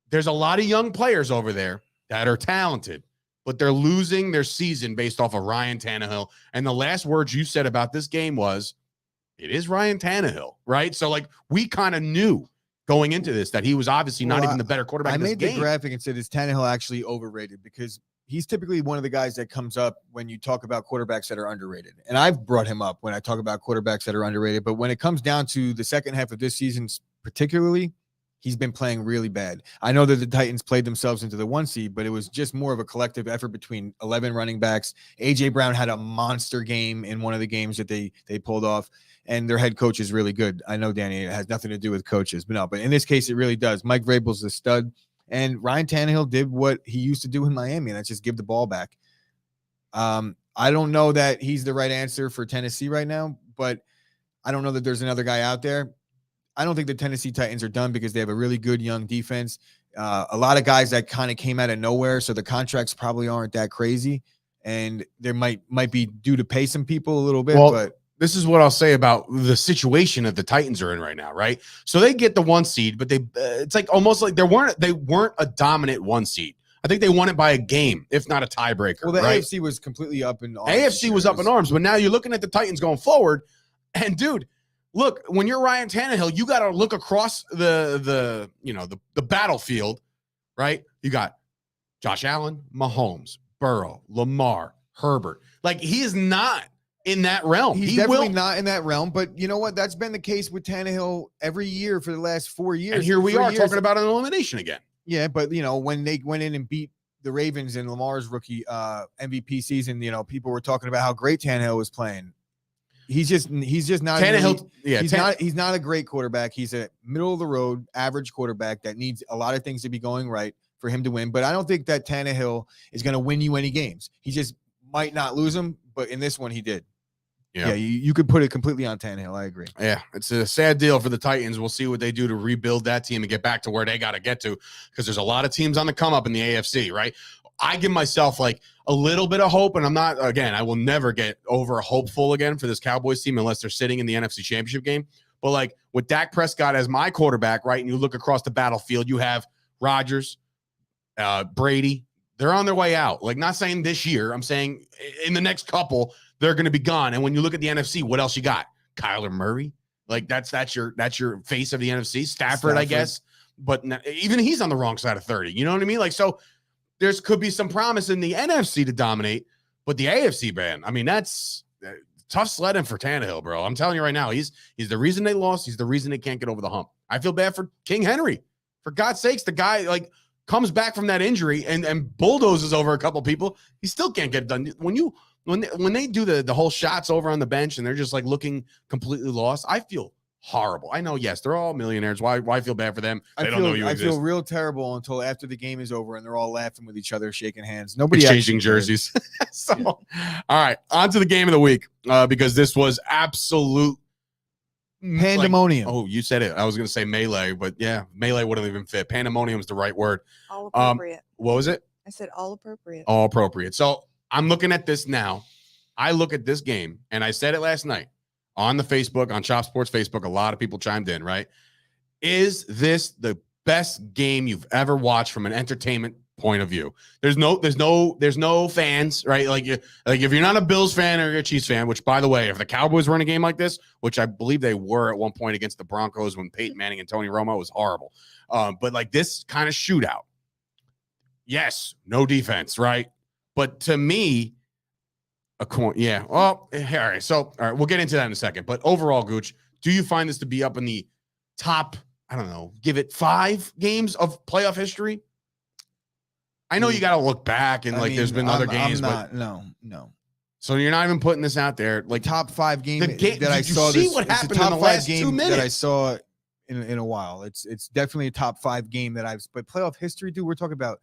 There's a lot of young players over there that are talented, but they're losing their season based off of Ryan Tannehill. And the last words you said about this game was, it is Ryan Tannehill, right? So, we kind of knew going into this that he was obviously not even the better quarterback in this game. I made the graphic and said, is Tannehill actually overrated? Because he's typically one of the guys that comes up when you talk about quarterbacks that are underrated. And I've brought him up when I talk about quarterbacks that are underrated. But when it comes down to the second half of this season particularly, he's been playing really bad. I know that the Titans played themselves into the 1 seed, but it was just more of a collective effort between 11 running backs. A.J. Brown had a monster game in one of the games that they pulled off, and their head coach is really good. I know, Danny, it has nothing to do with coaches, but in this case, it really does. Mike Vrabel's a stud, and Ryan Tannehill did what he used to do in Miami, and that's just give the ball back. I don't know that he's the right answer for Tennessee right now, but I don't know that there's another guy out there. I don't think the Tennessee Titans are done because they have a really good young defense. A lot of guys that kind of came out of nowhere, so the contracts probably aren't that crazy, and there might be due to pay some people a little bit. But this is what I'll say about the situation that the Titans are in right now, right? So they get the 1 seed, but it's like almost like they weren't a dominant 1 seed. I think they won it by a game, if not a tiebreaker. Well, the AFC was completely up in arms. AFC was up in arms, but now you're looking at the Titans going forward, and dude, look, when you're Ryan Tannehill, you got to look across the battlefield, right? You got Josh Allen, Mahomes, Burrow, Lamar, Herbert. Like, he is not in that realm. He's He definitely will not in that realm, but you know what? That's been the case with Tannehill every year for the last 4 years. And here we 3 are years. talking about an elimination again. Yeah, but when they went in and beat the Ravens in Lamar's rookie MVP season, people were talking about how great Tannehill was playing. He's just not Tannehill. he's not a great quarterback. He's a middle of the road average quarterback that needs a lot of things to be going right for him to win. But I don't think that Tannehill is going to win you any games. He just might not lose them, but in this one he did. Yeah, you could put it completely on Tannehill. I agree. Yeah, it's a sad deal for the Titans. We'll see what they do to rebuild that team and get back to where they got to get to, because there's a lot of teams on the come up in the AFC, right? I give myself like a little bit of hope, and I will never get over hopeful again for this Cowboys team unless they're sitting in the NFC Championship game. But like with Dak Prescott as my quarterback, right, and you look across the battlefield, you have Rodgers, Brady. They're on their way out. Like, not saying this year. I'm saying in the next couple, they're going to be gone. And when you look at the NFC, what else you got? Kyler Murray. Like, that's your face of the NFC. Stafford, I guess. But even he's on the wrong side of 30. You know what I mean? Like, so could be some promise in the NFC to dominate, but the AFC, man, I mean, that's tough sledding for Tannehill, bro. I'm telling you right now, he's the reason they lost. He's the reason they can't get over the hump. I feel bad for King Henry. For God's sakes, the guy, like, comes back from that injury and bulldozes over a couple people. He still can't get it done. When they do the whole shots over on the bench and they're just like looking completely lost, I feel horrible. I know, yes, they're all millionaires. Why feel bad for them? They don't know you exist. I feel real terrible until after the game is over and they're all laughing with each other, shaking hands. Nobody exchanging jerseys. So, all right, on to the game of the week, because this was absolute pandemonium. You said it. I was going to say melee, but yeah, melee wouldn't even fit. Pandemonium is the right word. All appropriate. What was it? I said all appropriate. All appropriate. So I'm looking at this now. I look at this game, and I said it last night on the Facebook, on Chop Sports Facebook. A lot of people chimed in, right? Is this the best game you've ever watched from an entertainment point of view? There's no fans, right? Like if you're not a Bills fan or you're a Chiefs fan, which, by the way, if the Cowboys were in a game like this, which I believe they were at one point against the Broncos when Peyton Manning and Tony Romo, was horrible. But like this kind of shootout, yes, no defense, right? But to me, a coin, yeah. Well, all right. So, all right, we'll get into that in a second. But overall, Gooch, do you find this to be up in the top, I don't know, give it 5 games of playoff history? I know you got to look back and there's been other games, but no. So you're not even putting this out there, like top 5 game that I saw. See what happened in the last 2 minutes that I saw in a while. It's definitely a top 5 game that but playoff history, dude. We're talking about.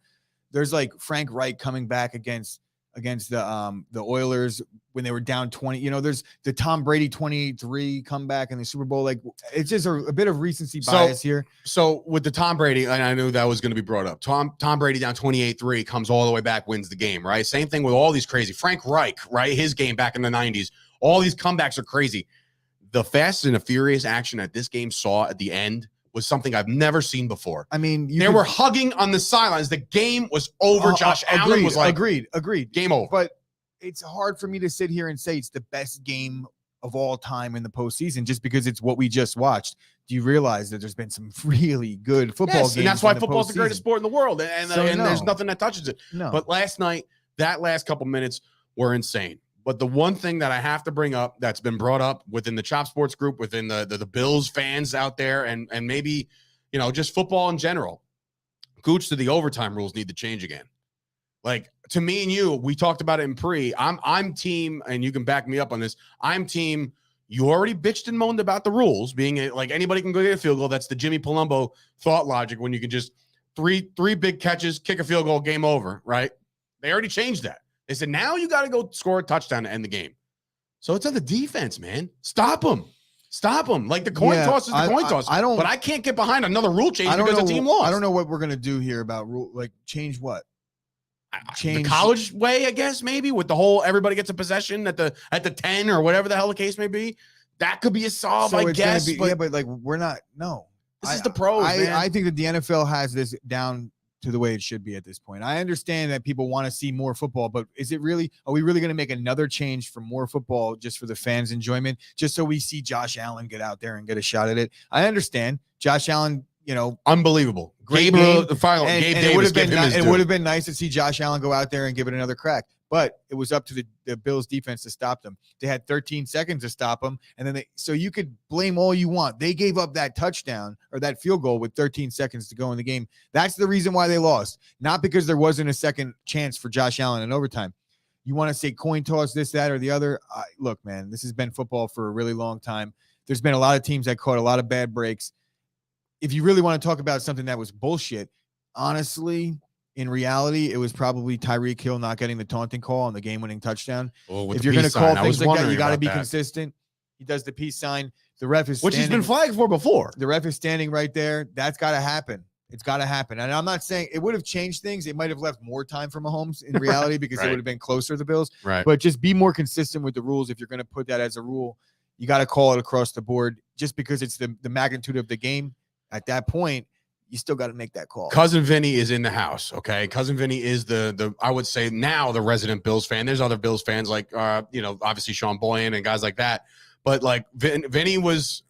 There's like Frank Reich coming back against the Oilers when they were down 20. There's the Tom Brady 28-3 comeback in the Super Bowl. Like, it's just a bit of recency bias here. So with the Tom Brady, and I knew that was going to be brought up. Tom Brady down 28-3 comes all the way back, wins the game, right? Same thing with all these crazy Frank Reich, right? His game back in the 90s. All these comebacks are crazy. The Fast and the Furious action that this game saw at the end was something I've never seen before. I mean, they were hugging on the sidelines. The game was over. Josh Allen was like, agreed. Game over. But it's hard for me to sit here and say it's the best game of all time in the postseason just because it's what we just watched. Do you realize that there's been some really good football games? And that's why football's the greatest sport in the world. And there's nothing that touches it. No. But last night, that last couple minutes were insane. But the one thing that I have to bring up that's been brought up within the Chop Sports group, within the Bills fans out there, and maybe, just football in general, Gooch, to the overtime rules need to change again. Like, to me and you, we talked about it in pre. I'm team, and you can back me up on this. I'm team. You already bitched and moaned about the rules being like anybody can go get a field goal. That's the Jimmy Palumbo thought logic when you can just three big catches, kick a field goal, game over, right? They already changed that. They said, now you got to go score a touchdown to end the game. So it's on the defense, man. Stop them. Like the coin toss is the coin toss. But I can't get behind another rule change because the team lost. I don't know what we're going to do here about rule. Like, change what? Change the college way, I guess, maybe, with the whole everybody gets a possession at the 10 or whatever the hell the case may be. That could be a solve, I guess. But like, we're not. No. This is the pros, man. I think that the NFL has this down to the way it should be at this point. I understand that people want to see more football, but are we really going to make another change for more football just for the fans' enjoyment, just so we see Josh Allen get out there and get a shot at it? I understand Josh Allen, unbelievable. great Gabriel, game. the final, And Gabe it Davis, would have give been him his it due. would have been nice to see Josh Allen go out there and give it another crack. But it was up to the Bills defense to stop them. They had 13 seconds to stop them, and then so you could blame all you want. They gave up that touchdown or that field goal with 13 seconds to go in the game. That's the reason why they lost, not because there wasn't a second chance for Josh Allen in overtime. You want to say coin toss, this, that, or the other? Look, man, this has been football for a really long time. There's been a lot of teams that caught a lot of bad breaks. If you really want to talk about something that was bullshit, honestly, in reality, it was probably Tyreek Hill not getting the taunting call on the game-winning touchdown. If you're going to call things like that, you got to be consistent. He does the peace sign. The ref is which he's been flagged for before. The ref is standing right there. That's got to happen. It's got to happen. And I'm not saying it would have changed things. It might have left more time for Mahomes in reality because it would have been closer to the Bills. Right. But just be more consistent with the rules. If you're going to put that as a rule, you got to call it across the board just because it's the magnitude of the game. At that point, you still got to make that call. Cousin Vinny is in the house. Okay. Cousin Vinny is the I would say now the resident Bills fan. There's other Bills fans like, obviously Sean Boyan and guys like that. But like Vinny was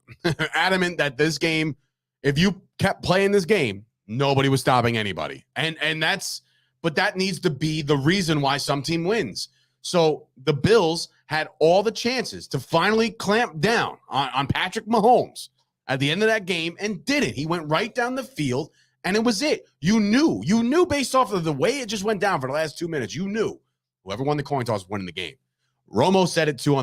adamant that this game, if you kept playing this game, nobody was stopping anybody. And that needs to be the reason why some team wins. So the Bills had all the chances to finally clamp down on Patrick Mahomes at the end of that game and didn't. He went right down the field and it was it. You knew based off of the way it just went down for the last 2 minutes, you knew whoever won the coin toss was winning the game. Romo said it too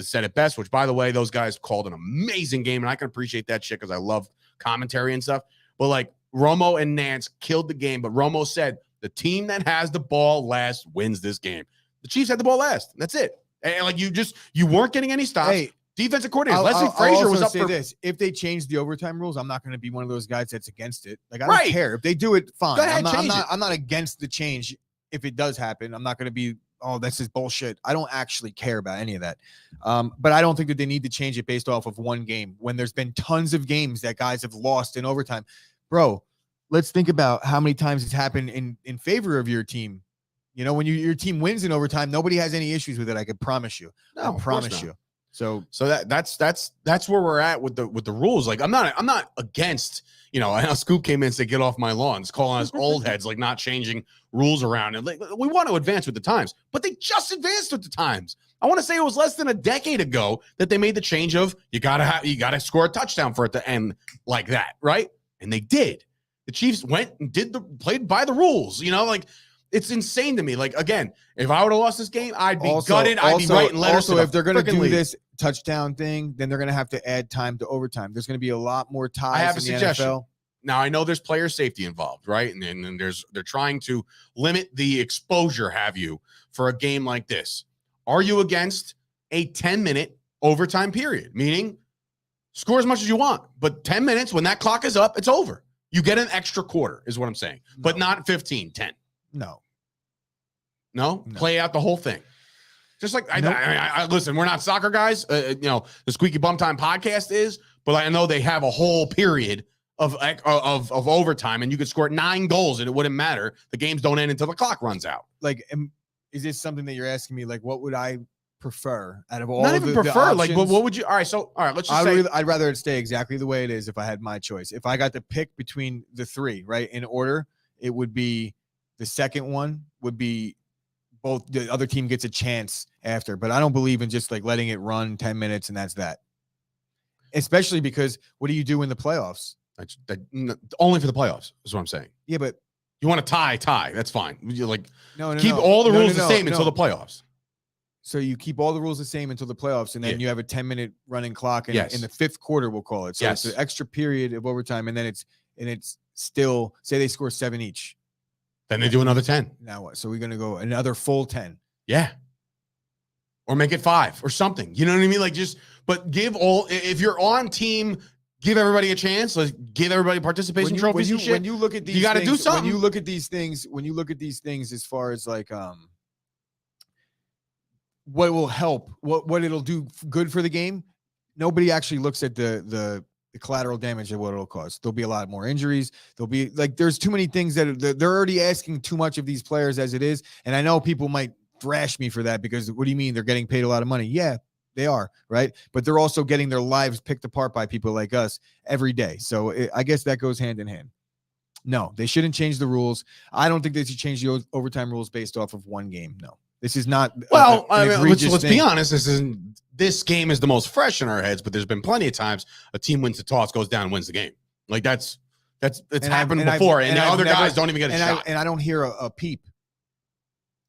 said it best, which by the way, those guys called an amazing game. And I can appreciate that shit because I love commentary and stuff. But like Romo and Nance killed the game. But Romo said the team that has the ball last wins this game. The Chiefs had the ball last. That's it. And like you weren't getting any stops. Hey, defensive coordinator Leslie Frazier was up for this. If they change the overtime rules, I'm not going to be one of those guys that's against it. Like I don't care if they do it. Fine. Go ahead, I'm not against the change. If it does happen, I'm not going to be. Oh, this is bullshit. I don't actually care about any of that. But I don't think that they need to change it based off of one game when there's been tons of games that guys have lost in overtime. Bro, let's think about how many times it's happened in favor of your team. You know, when your team wins in overtime, nobody has any issues with it. I can promise you. No, I promise you. So that's where we're at with the rules. Like I'm not against, I know Scoop came in and said, get off my lawn. It's calling us old heads, like not changing rules around. And like, we want to advance with the times, but they just advanced with the times. I want to say it was less than a decade ago that they made the change of you gotta score a touchdown for it to end like that, right? And they did. The Chiefs went and played by the rules, like it's insane to me. Like, again, if I would have lost this game, I'd be gutted. I'd be writing letters. Also, if they're going to do this touchdown thing, then they're going to have to add time to overtime. There's going to be a lot more ties. I have a suggestion. NFL. Now, I know there's player safety involved, right? And they're trying to limit the exposure, for a game like this. Are you against a 10-minute overtime period? Meaning, score as much as you want, but 10 minutes, when that clock is up, it's over. You get an extra quarter, is what I'm saying, but not 15, 10. No? Play out the whole thing. Just like I listen, we're not soccer guys. The Squeaky Bum Time podcast is, but I know they have a whole period of overtime, and you could score 9 goals, and it wouldn't matter. The games don't end until the clock runs out. Like, is this something that you're asking me? Like, what would I prefer out of all? Not even prefer. Like, what would you? All right, let's just say I'd rather it stay exactly the way it is if I had my choice. If I got to pick between the three, right, in order, it would be the second one would be both the other team gets a chance after, but I don't believe in just like letting it run 10 minutes and that's that. Especially because what do you do in the playoffs? Only for the playoffs is what I'm saying. Yeah, but you want to tie. That's fine. You keep all the rules the same until the playoffs. So you keep all the rules the same until the playoffs, and then you have a 10-minute running clock in the fifth quarter, we'll call it. So it's an extra period of overtime, and then it's still, say they score 7 each. Then they do another 10. Now what? So we're going to go another full 10. Yeah. Or make it 5 or something. You know what I mean? Like but if you're on team, give everybody a chance. Let's give everybody participation trophies and shit. When you look at these you got to do something. When you look at these things as far as like, what will help, what it'll do good for the game, nobody actually looks at the collateral damage of what it'll cause. There'll be a lot more injuries. There'll be there's too many things that they're already asking too much of these players as it is. And I know people might thrash me for that because what do you mean they're getting paid a lot of money? Yeah, they are, right? But they're also getting their lives picked apart by people like us every day. So I guess that goes hand in hand. No, they shouldn't change the rules. I don't think they should change the overtime rules based off of one game. No, this is not. Well, an egregious let's be thing. honest. This game is the most fresh in our heads, but there's been plenty of times a team wins the toss, goes down, and wins the game. Like it's happened before, and the other guys don't even get a shot. I don't hear a peep.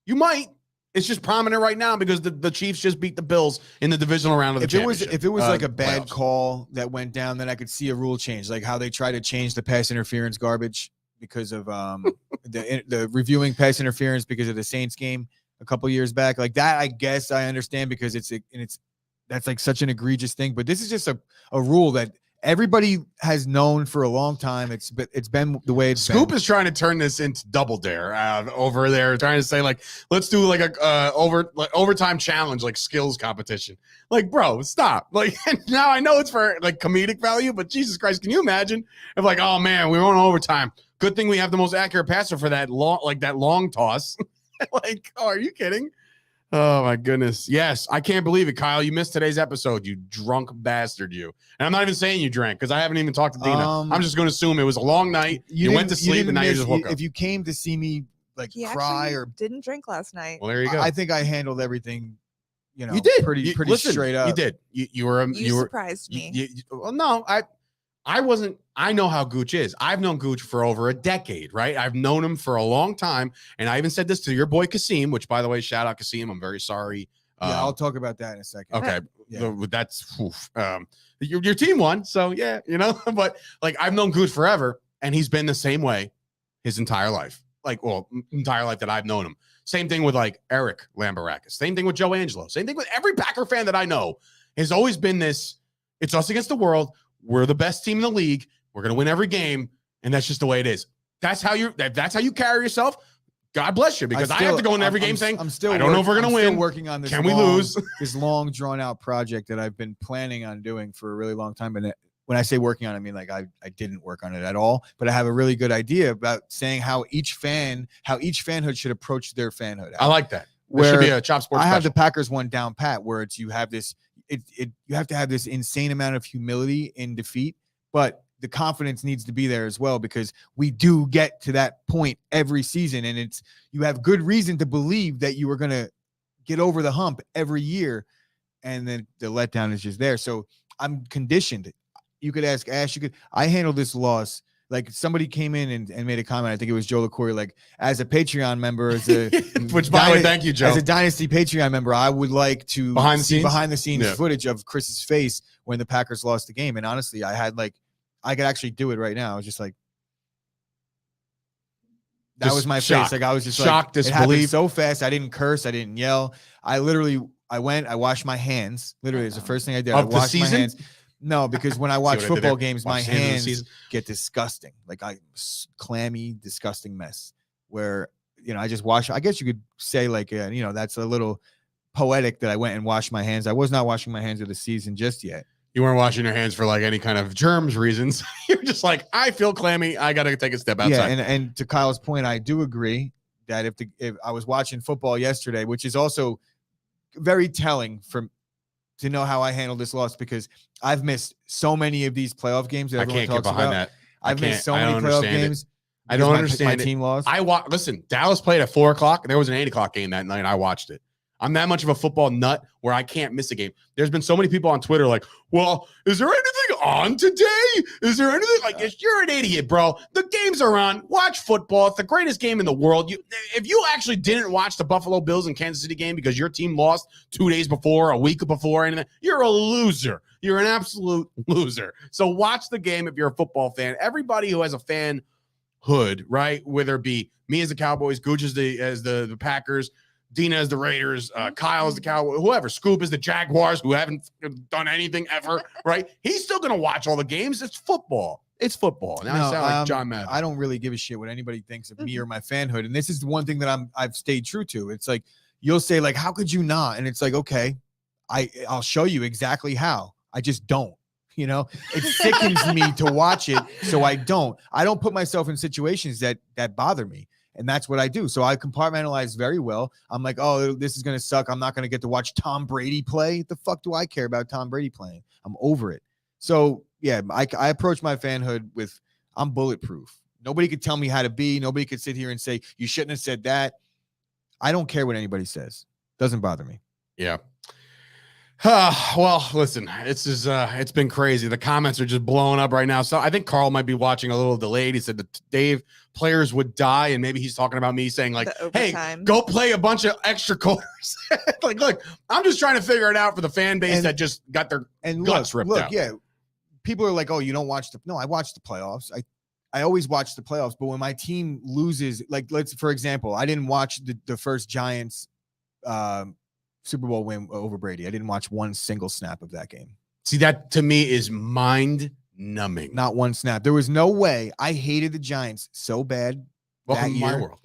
You might. It's just prominent right now because the Chiefs just beat the Bills in the divisional round of the championship. If it was like a bad playoffs. call that went down, then I could see a rule change, like how they try to change the pass interference garbage because of the reviewing pass interference because of the Saints game a couple years back. Like that, I guess I understand because that's like such an egregious thing. But this is just a rule that everybody has known for a long time. It's been the way it's been. Scoop is trying to turn this into Double Dare over there, trying to say like, let's do like a overtime challenge, like skills competition. Like, bro, stop. Like, now I know it's for like comedic value, but Jesus Christ, can you imagine if like, oh man, we went on overtime. Good thing we have the most accurate passer for that long toss. Like, oh, are you kidding? Oh my goodness. Yes. I can't believe it, Kyle. You missed today's episode, you drunk bastard, you. And I'm not even saying you drank because I haven't even talked to Dina. I'm just going to assume it was a long night. You went to sleep and now you just woke up. If you came to see me like cry or didn't drink last night. Well, there you go. I think I handled everything, you did pretty listen, straight up. You did. You were surprised me. Well, no, I wasn't. I know how Gooch is. I've known Gooch for over a decade, right? I've known him for a long time. And I even said this to your boy Kasim, which, by the way, shout out Kasim. I'm very sorry. Yeah, I'll talk about that in a second. Okay. Yeah. That's your team won. So, yeah, but like I've known Gooch forever and he's been the same way his entire life. Like, well, entire life that I've known him. Same thing with like Eric Lambarakis. Same thing with Joe Angelo. Same thing with every Packer fan that I know. Has always been this. It's us against the world. We're the best team in the league. We're going to win every game. And that's just the way it is. That's how you carry yourself. God bless you, because I have to go in every game saying, I don't know if we're going to win. Working on this. Can we lose? This long drawn out project that I've been planning on doing for a really long time. And when I say working on it, I mean, like I didn't work on it at all, but I have a really good idea about saying how each fanhood should approach their fanhood. I like that. There should be a Chop Sports. I have the Packers one down pat where it's, you have this, you have to have this insane amount of humility in defeat, but the confidence needs to be there as well, because we do get to that point every season. And you have good reason to believe that you are going to get over the hump every year. And then the letdown is just there. So I'm conditioned. You could ask Ash, I handled this loss. Like somebody came in and made a comment. I think it was Joe LaCour, like as a Patreon member, which by the way, thank you, Joe. As a Dynasty Patreon member, I would like to see behind the scenes footage of Chris's face when the Packers lost the game. And honestly, I could actually do it right now. I was just like, that was my face. Like I was just shocked, like, it happened so fast. I didn't curse. I didn't yell. I washed my hands. Literally, it's the first thing I did. I washed my hands. No, because when I watch football games, my hands get disgusting. Like clammy, disgusting mess where, I just wash. I guess you could say like, that's a little poetic that I went and washed my hands. I was not washing my hands of the season just yet. You weren't washing your hands for like any kind of germs reasons. You're just like, I feel clammy. I got to take a step outside. Yeah, and to Kyle's point, I do agree that if I was watching football yesterday, which is also very telling to know how I handled this loss, because I've missed so many of these playoff games that everyone talks about. That. I've missed so many playoff games. I don't understand my team lost. Listen, Dallas played at 4:00. There was an 8:00 game that night. I watched it. I'm that much of a football nut where I can't miss a game. There's been so many people on Twitter like, well, is there anything on today? Is there anything? Like, you're an idiot, bro. The games are on. Watch football. It's the greatest game in the world. If you actually didn't watch the Buffalo Bills and Kansas City game because your team lost 2 days before, a week before, anything, you're a loser. You're an absolute loser. So watch the game if you're a football fan. Everybody who has a fanhood, right? Whether it be me as the Cowboys, Gooch as the Packers, Dina is the Raiders, Kyle is the Cowboys, whoever, Scoop is the Jaguars, who haven't done anything ever, right? He's still going to watch all the games. It's football. It's football. Now I sound like John Madden. I don't really give a shit what anybody thinks of me or my fanhood. And this is the one thing that I've stayed true to. It's like, you'll say like, how could you not? And it's like, okay, I'll show you exactly how. I just don't. It sickens me to watch it. So I don't put myself in situations that bother me. And that's what I do. So I compartmentalize very well. I'm like, oh, this is going to suck. I'm not going to get to watch Tom Brady play. The fuck do I care about Tom Brady playing? I'm over it. So, yeah, I approach my fanhood with, I'm bulletproof. Nobody could tell me how to be. Nobody could sit here and say, you shouldn't have said that. I don't care what anybody says. Doesn't bother me. Yeah. Well, listen, it's been crazy. The comments are just blowing up right now. So I think Carl might be watching a little delayed. He said that Dave, players would die, and maybe he's talking about me saying like, "Hey, go play a bunch of extra quarters." Like, look, I'm just trying to figure it out for the fan base that just got their guts ripped out. Yeah, people are like, "Oh, you don't watch the?" No, I watch the playoffs. I always watch the playoffs, but when my team loses, like for example, I didn't watch the first Giants Super Bowl win over Brady. I didn't watch one single snap of that game. See, that to me is mind numbing. Not one snap. There was no way. I hated the Giants so bad. Welcome to my world.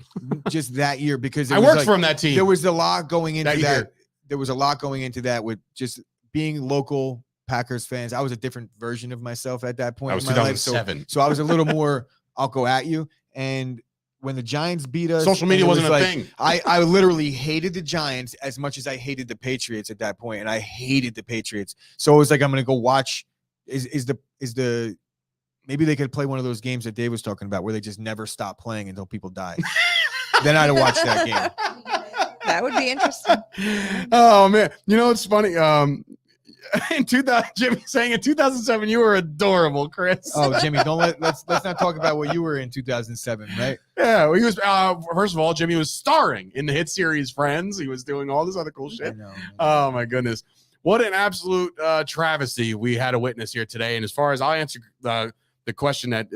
Just that year, because I worked from that team. There was a lot going into that. There was a lot going into that with just being local Packers fans. I was a different version of myself at that point. That was in my 2007. Life. So I was a little more, I'll go at you. And when the Giants beat us, social media wasn't a thing. I literally hated the Giants as much as I hated the Patriots at that point, and I hated the Patriots. So it was like, I'm gonna go watch. Is the maybe they could play one of those games that Dave was talking about where they just never stop playing until people die. Then I'd watch that game. That would be interesting. Oh man, you know it's funny. In 2000, Jimmy saying in 2007 you were adorable, Chris. Oh, Jimmy, let's not talk about what you were in 2007, right? Yeah, well, he was. First of all, Jimmy was starring in the hit series Friends. He was doing all this other cool shit. I know. Oh my goodness, what an absolute travesty we had to witness here today. And as far as I'll answer the question that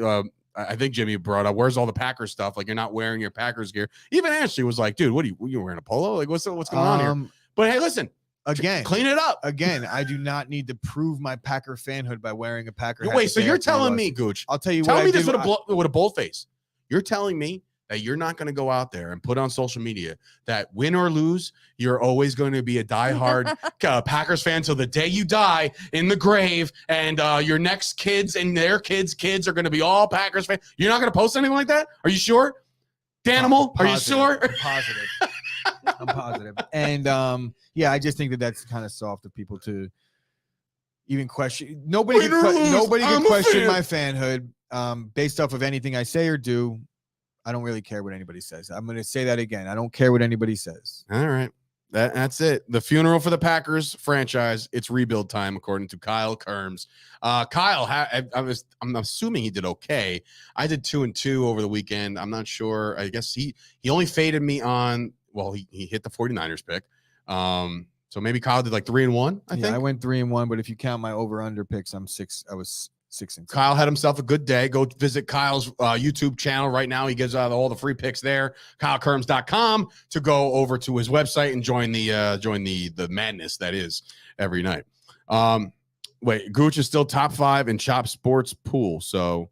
I think Jimmy brought up, where's all the Packers stuff? Like you're not wearing your Packers gear. Even Ashley was like, dude, what are you wearing a polo? Like what's going on here? But hey, listen. Again, clean it up. Again, I do not need to prove my Packer fanhood by wearing a Packer hat. Wait, so you're telling me, Gooch? I'll tell you. Tell me this with a bold face. You're telling me that you're not going to go out there and put on social media that win or lose, you're always going to be a diehard Packers fan till the day you die in the grave, and your next kids and their kids' kids are going to be all Packers fans. You're not going to post anything like that? Are you sure? Danimal, are you sure? I'm positive. I'm positive. And yeah, I just think that that's kind of soft of people to even question. Nobody can question my fanhood based off of anything I say or do. I don't really care what anybody says. I'm going to say that again. I don't care what anybody says. All right. That's it. The funeral for the Packers franchise. It's rebuild time, according to Kyle Kerms. Kyle, I'm assuming he did okay. I did 2-2 over the weekend. I'm not sure. I guess he only faded me on. Well, he hit the 49ers pick. So maybe Kyle did like 3-1. I think I went 3-1. But if you count my over/under picks, I'm 6. I was 6-2. Kyle had himself a good day. Go visit Kyle's YouTube channel right now. He gives out all the free picks there. KyleKerms.com to go over to his website and join the madness that is every night. Wait, Gooch is still top 5 in Chop Sports pool. So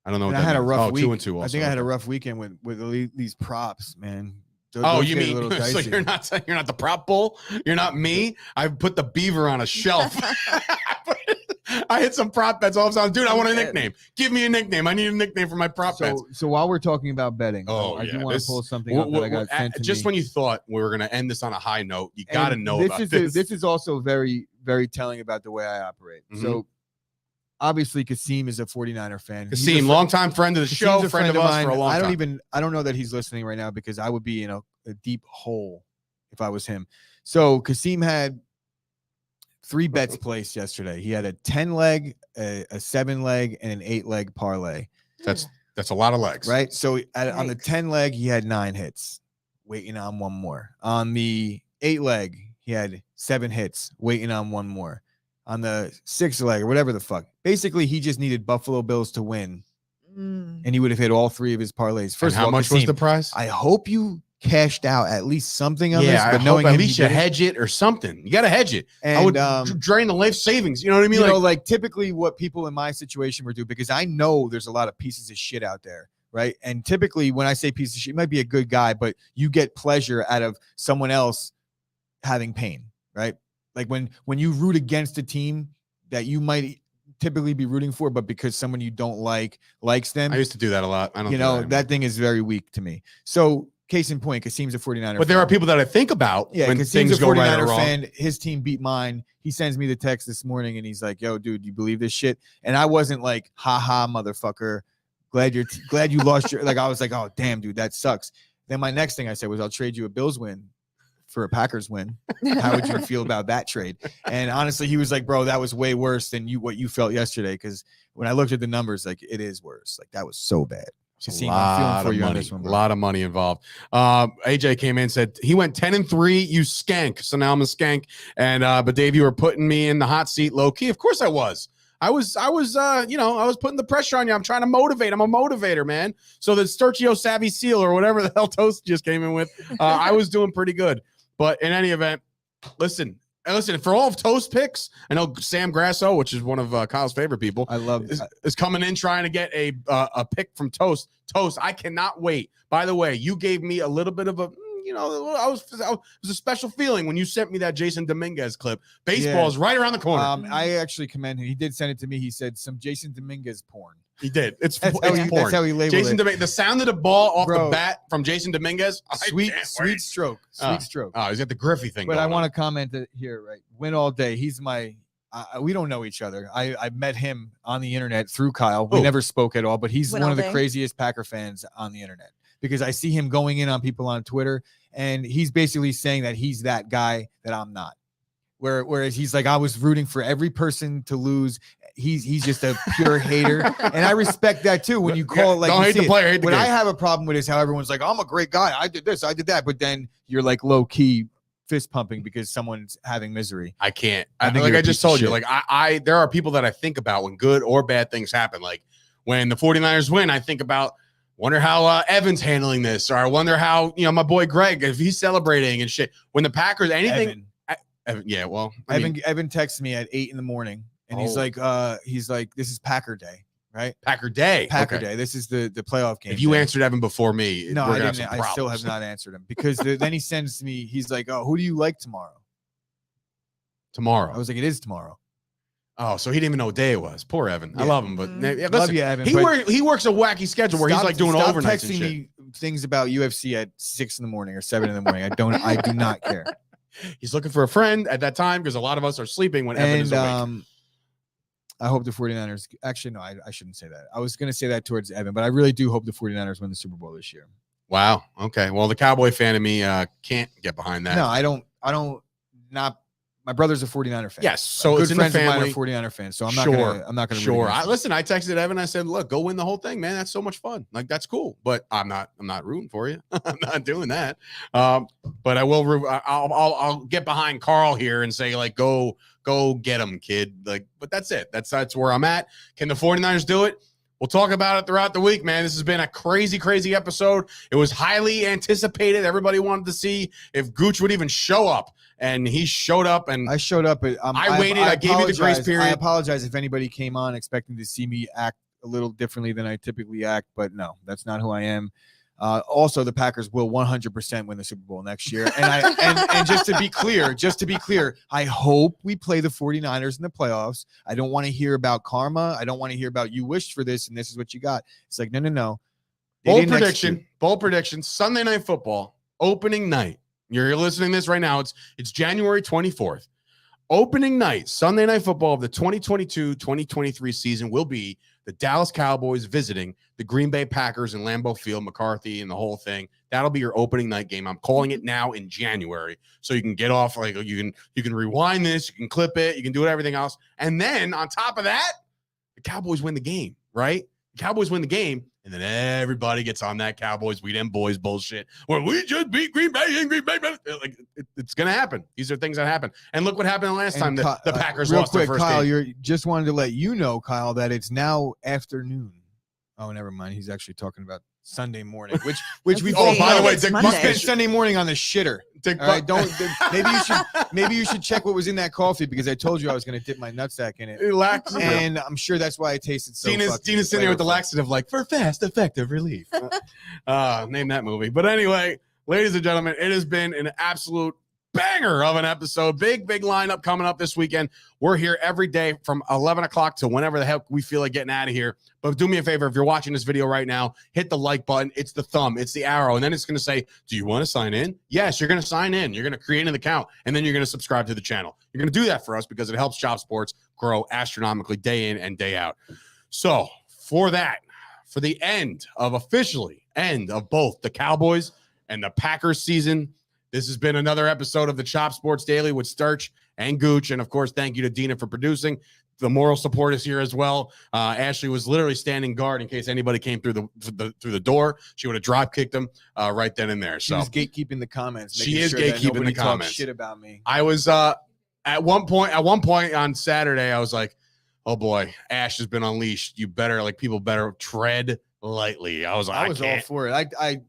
I don't know. I had a rough week. 2-2 also. I think I had a rough weekend with these props, man. Those you mean so you're not the prop bull? You're not me. I put the beaver on a shelf. I hit some prop bets all the time. Dude, I want a nickname. Give me a nickname. I need a nickname for my prop bets. So while we're talking about betting, I do want to pull something up that I got sent to just me. When you thought we were going to end this on a high note, you got to know about this. This is also very, very telling about the way I operate. Mm-hmm. So obviously, Kasim is a 49er fan. Kasim, longtime friend of the show, friend of us for a long time. I don't know that he's listening right now because I would be in a deep hole if I was him. So Kasim had 3 bets placed yesterday. He had a 10-leg, a 7-leg, and an 8-leg parlay. That's a lot of legs, right? So on the 10-leg, he had 9 hits, waiting on 1 more. On the 8-leg, he had 7 hits, waiting on 1 more. On the 6-leg or whatever the fuck. Basically, he just needed Buffalo Bills to win, and he would have hit all 3 of his parlays. First of all, how much was the prize? I hope you cashed out at least something on this. But knowing at least you hedge it or something. You got to hedge it. And I would drain the life savings. You know what I mean? Like typically what people in my situation would do, because I know there's a lot of pieces of shit out there, right? And typically when I say piece of shit, you might be a good guy, but you get pleasure out of someone else having pain, right? Like when you root against a team that you might typically be rooting for, but because someone you don't likes them. I used to do that a lot. I don't that thing is very weak to me. So case in point, Kasim's a 49er But there are people that I think about when things go right or wrong. Fan. His team beat mine. He sends me the text this morning and he's like, yo, dude, you believe this shit? And I wasn't like, haha, motherfucker, glad you lost your, like, I was like, oh, damn, dude, that sucks. Then my next thing I said was, I'll trade you a Bills win for a Packers win. How would you feel about that trade? And honestly, he was like, bro, that was way worse than what you felt yesterday. Because when I looked at the numbers, like, it is worse. Like, that was so bad. A lot of money. A lot of money involved. AJ came in and said he went 10-3. You skank. So now I'm a skank. And but Dave, you were putting me in the hot seat, low key. Of course I was. I was putting the pressure on you. I'm trying to motivate. I'm a motivator, man. So the Sturgio Savvy Seal or whatever the hell Toast just came in with, I was doing pretty good. But in any event, listen, for all of Toast picks, I know Sam Grasso, which is one of Kyle's favorite people, I love is coming in trying to get a pick from Toast. Toast, I cannot wait. By the way, you gave me a little bit of a, it was a special feeling when you sent me that Jason Dominguez clip. Baseball is right around the corner. I actually commend him. He did send it to me. He said some Jason Dominguez porn. He did. It's porn. That's how he labeled Jason it. Dominguez. The sound of the ball off the bat from Jason Dominguez. Sweet stroke. Sweet stroke. Oh, he's got the Griffey thing. But I want to comment that here, right? Win all day. He's my. We don't know each other. I met him on the internet through Kyle. We never spoke at all, but he's one of the craziest Packer fans on the internet because I see him going in on people on Twitter, and he's basically saying that he's that guy that I'm not. Whereas he's like, I was rooting for every person to lose. He's just a pure hater, and I respect that too. When you call it like, don't hate the player, hate the what game. I have a problem with is how everyone's like, I'm a great guy. I did this, I did that, but then you're like low key fist pumping because someone's having misery. I can't. I just told you, like I there are people that I think about when good or bad things happen. Like when the 49ers win, I think about, wonder how Evan's handling this, or I wonder how, my boy Greg, if he's celebrating and shit. When the Packers, anything. Evan, yeah, well, Evan texted me at 8 a.m. and he's like, this is Packer Day, right? Packer Day. This is the playoff game. If you answered Evan before me, no, I didn't. I still have not answered him because then he sends me. He's like, oh, who do you like tomorrow? Tomorrow. I was like, it is tomorrow. Oh, so he didn't even know what day it was. Poor Evan. Yeah. I love him, but listen, love you, Evan. He works a wacky schedule where he's like doing overnights and shit. Texting me things about UFC at 6 a.m. or 7 a.m. I do not care. He's looking for a friend at that time because a lot of us are sleeping when Evan is awake. I hope the 49ers – actually, no, I shouldn't say that. I was going to say that towards Evan, but I really do hope the 49ers win the Super Bowl this year. Wow. Okay. Well, the Cowboy fan of me can't get behind that. No, I don't my brother's a 49er fan. Yes. So good it's in the friends of mine family. are 49er fans, so I'm not going to Sure. Listen, I texted Evan. I said, look, go win the whole thing, man. That's so much fun. Like, that's cool. But I'm not rooting for you. I'm not doing that. But I will. I'll get behind Carl here and say, like, go get him, kid. Like, but that's it. That's where I'm at. Can the 49ers do it? We'll talk about it throughout the week, man. This has been a crazy, crazy episode. It was highly anticipated. Everybody wanted to see if Gooch would even show up, and he showed up. And I showed up. I waited. I gave you the grace period. I apologize if anybody came on expecting to see me act a little differently than I typically act, but no, that's not who I am. Also, the Packers will 100% win the Super Bowl next year. And just to be clear, I hope we play the 49ers in the playoffs. I don't want to hear about karma. I don't want to hear about you wished for this and this is what you got. It's like, no. Bold prediction. Sunday Night Football, opening night. You're listening to this right now. It's January 24th. Opening night, Sunday Night Football of the 2022-2023 season will be the Dallas Cowboys visiting the Green Bay Packers in Lambeau Field, McCarthy, and the whole thing. That'll be your opening night game. I'm calling it now in January, so you can get off. Like you can rewind this, you can clip it, you can do everything else, and then on top of that, the Cowboys win the game. Right? The Cowboys win the game, and then everybody gets on that Cowboys, we them boys bullshit where we just beat Green Bay and Green Bay. Like it's gonna happen. These are things that happen. And look what happened last time the Packers lost their first Kyle, game. Just wanted to let you know, Kyle, that it's now afternoon. Oh, never mind. He's actually talking about Sunday morning, which we. Oh, by the way, Dick Buck spent Sunday morning on the shitter. Dick Buck, maybe you should check what was in that coffee because I told you I was going to dip my nutsack in it. And I'm sure that's why it tasted so. Tina's sitting there with the laxative, like for fast, effective relief. Name that movie. But anyway, ladies and gentlemen, it has been an absolute banger of an episode. Big lineup coming up this weekend. We're here every day from 11 o'clock to whenever the heck we feel like getting out of here. But do me a favor, if you're watching this video right now, hit the like button. It's the thumb. It's the arrow. And then it's going to say, do you want to sign in? Yes, you're going to sign in. You're going to create an account. And then you're going to subscribe to the channel. You're going to do that for us because it helps Chop Sports grow astronomically day in and day out. So for that, for the officially end of both the Cowboys and the Packers season. This has been another episode of the Chop Sports Daily with Sturch and Gooch. And of course, thank you to Dina for producing. The moral support is here as well. Ashley was literally standing guard in case anybody came through the door. She would have drop kicked them right then and there. She was gatekeeping the comments. She is gatekeeping the comments. Shit about me. I was at one point on Saturday, I was like, "Oh boy, Ash has been unleashed. You better people better tread lightly." I was like, I was all for it. I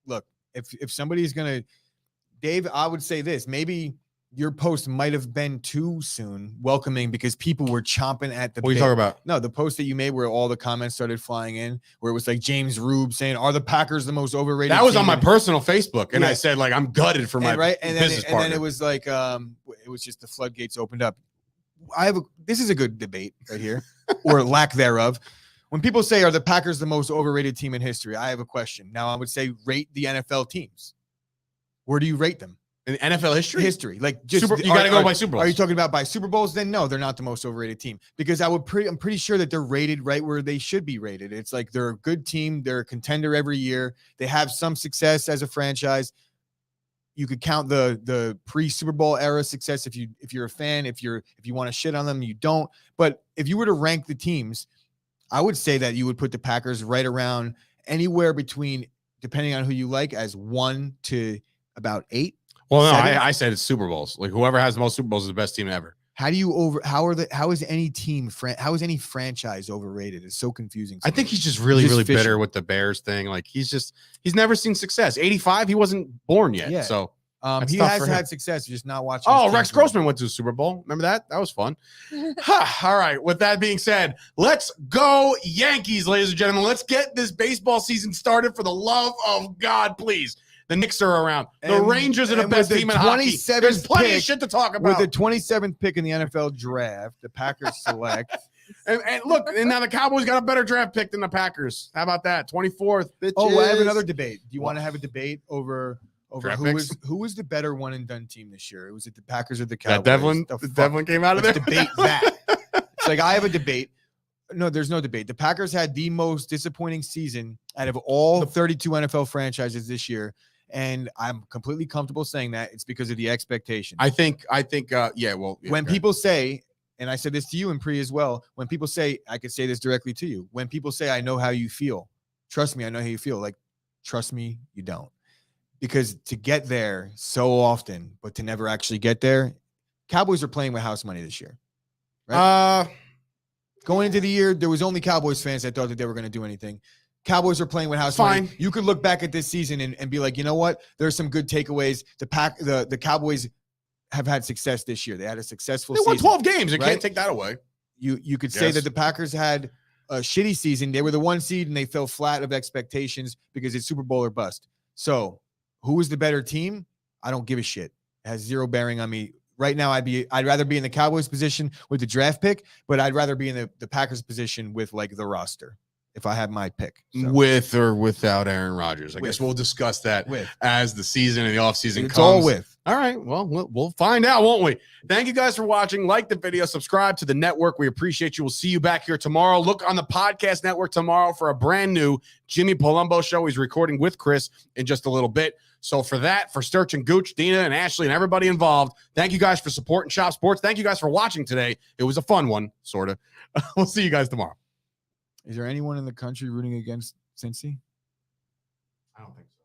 look, if somebody's gonna, Dave, I would say this. Maybe your post might have been too soon welcoming because people were chomping at the What are you talking about? No, the post that you made where all the comments started flying in, where it was like James Rube saying, "Are the Packers the most overrated?" That was team on my in-" personal Facebook, and Yeah. I said I'm gutted for my business partner. And then it was like it was just the floodgates opened up. This is a good debate right here, or lack thereof. When people say, "Are the Packers the most overrated team in history?" I have a question. Now I would say rate the NFL teams. Where do you rate them? In NFL history? Like just you got to go by Super Bowls. Are you talking about by Super Bowls? Then no, they're not the most overrated team because I'm pretty sure that they're rated right where they should be rated. It's like they're a good team. They're a contender every year. They have some success as a franchise. You could count the pre-Super Bowl era success if you're a fan. If you want to shit on them, you don't. But if you were to rank the teams, I would say that you would put the Packers right around anywhere between, depending on who you like, as 1 to about 8. Well, no, 7. I said it's Super Bowls. Like whoever has the most Super Bowls is the best team ever. How is any franchise overrated? It's so confusing. I think he's just really bitter with the Bears thing. Like he's never seen success. 85, he wasn't born yet. Yeah. So he has had success, just not watching. Oh, Rex Grossman went to the Super Bowl. Remember that? That was fun. All right. With that being said, let's go Yankees, ladies and gentlemen. Let's get this baseball season started for the love of God, please. The Knicks are around. The Rangers are the best team in hockey. There's plenty of shit to talk about. With the 27th pick in the NFL draft, the Packers select. and look, and now the Cowboys got a better draft pick than the Packers. How about that? 24th. Bitches. Oh, I have another debate. Do you want to have a debate over Draft who was the better one and done team this year? Was it the Packers or the Cowboys? That Devlin came out of there. Let's debate that. It's like I have a debate. No, there's no debate. The Packers had the most disappointing season out of all 32 NFL franchises this year. And I'm completely comfortable saying that it's because of the expectation. I think, when people say, and I said this to you and Pri as well, when people say, I could say this directly to you, when people say, I know how you feel, trust me, I know how you feel. Like, trust me, you don't. Because to get there so often, but to never actually get there, Cowboys are playing with house money this year. Right? Going into the year, there was only Cowboys fans that thought that they were going to do anything. Cowboys are playing with house money. You could look back at this season and be like, you know what? There's some good takeaways. The Cowboys have had success this year. They had a successful season. They won 12 games. You can't take that away. You could say that the Packers had a shitty season. They were the 1 seed and they fell flat of expectations because it's Super Bowl or bust. So who is the better team? I don't give a shit. It has zero bearing on me. Right now, I'd rather be in the Cowboys position with the draft pick, but I'd rather be in the Packers position with like the roster. If I have my pick. So. With or without Aaron Rodgers. I guess we'll discuss that as the season and the offseason comes. It's all with. All right. Well, we'll find out, won't we? Thank you guys for watching. Like the video. Subscribe to the network. We appreciate you. We'll see you back here tomorrow. Look on the podcast network tomorrow for a brand new Jimmy Palumbo show. He's recording with Chris in just a little bit. So for that, for Sturch and Gooch, Dina and Ashley and everybody involved, thank you guys for supporting Chop Sports. Thank you guys for watching today. It was a fun one, sort of. We'll see you guys tomorrow. Is there anyone in the country rooting against Cincy? I don't think so.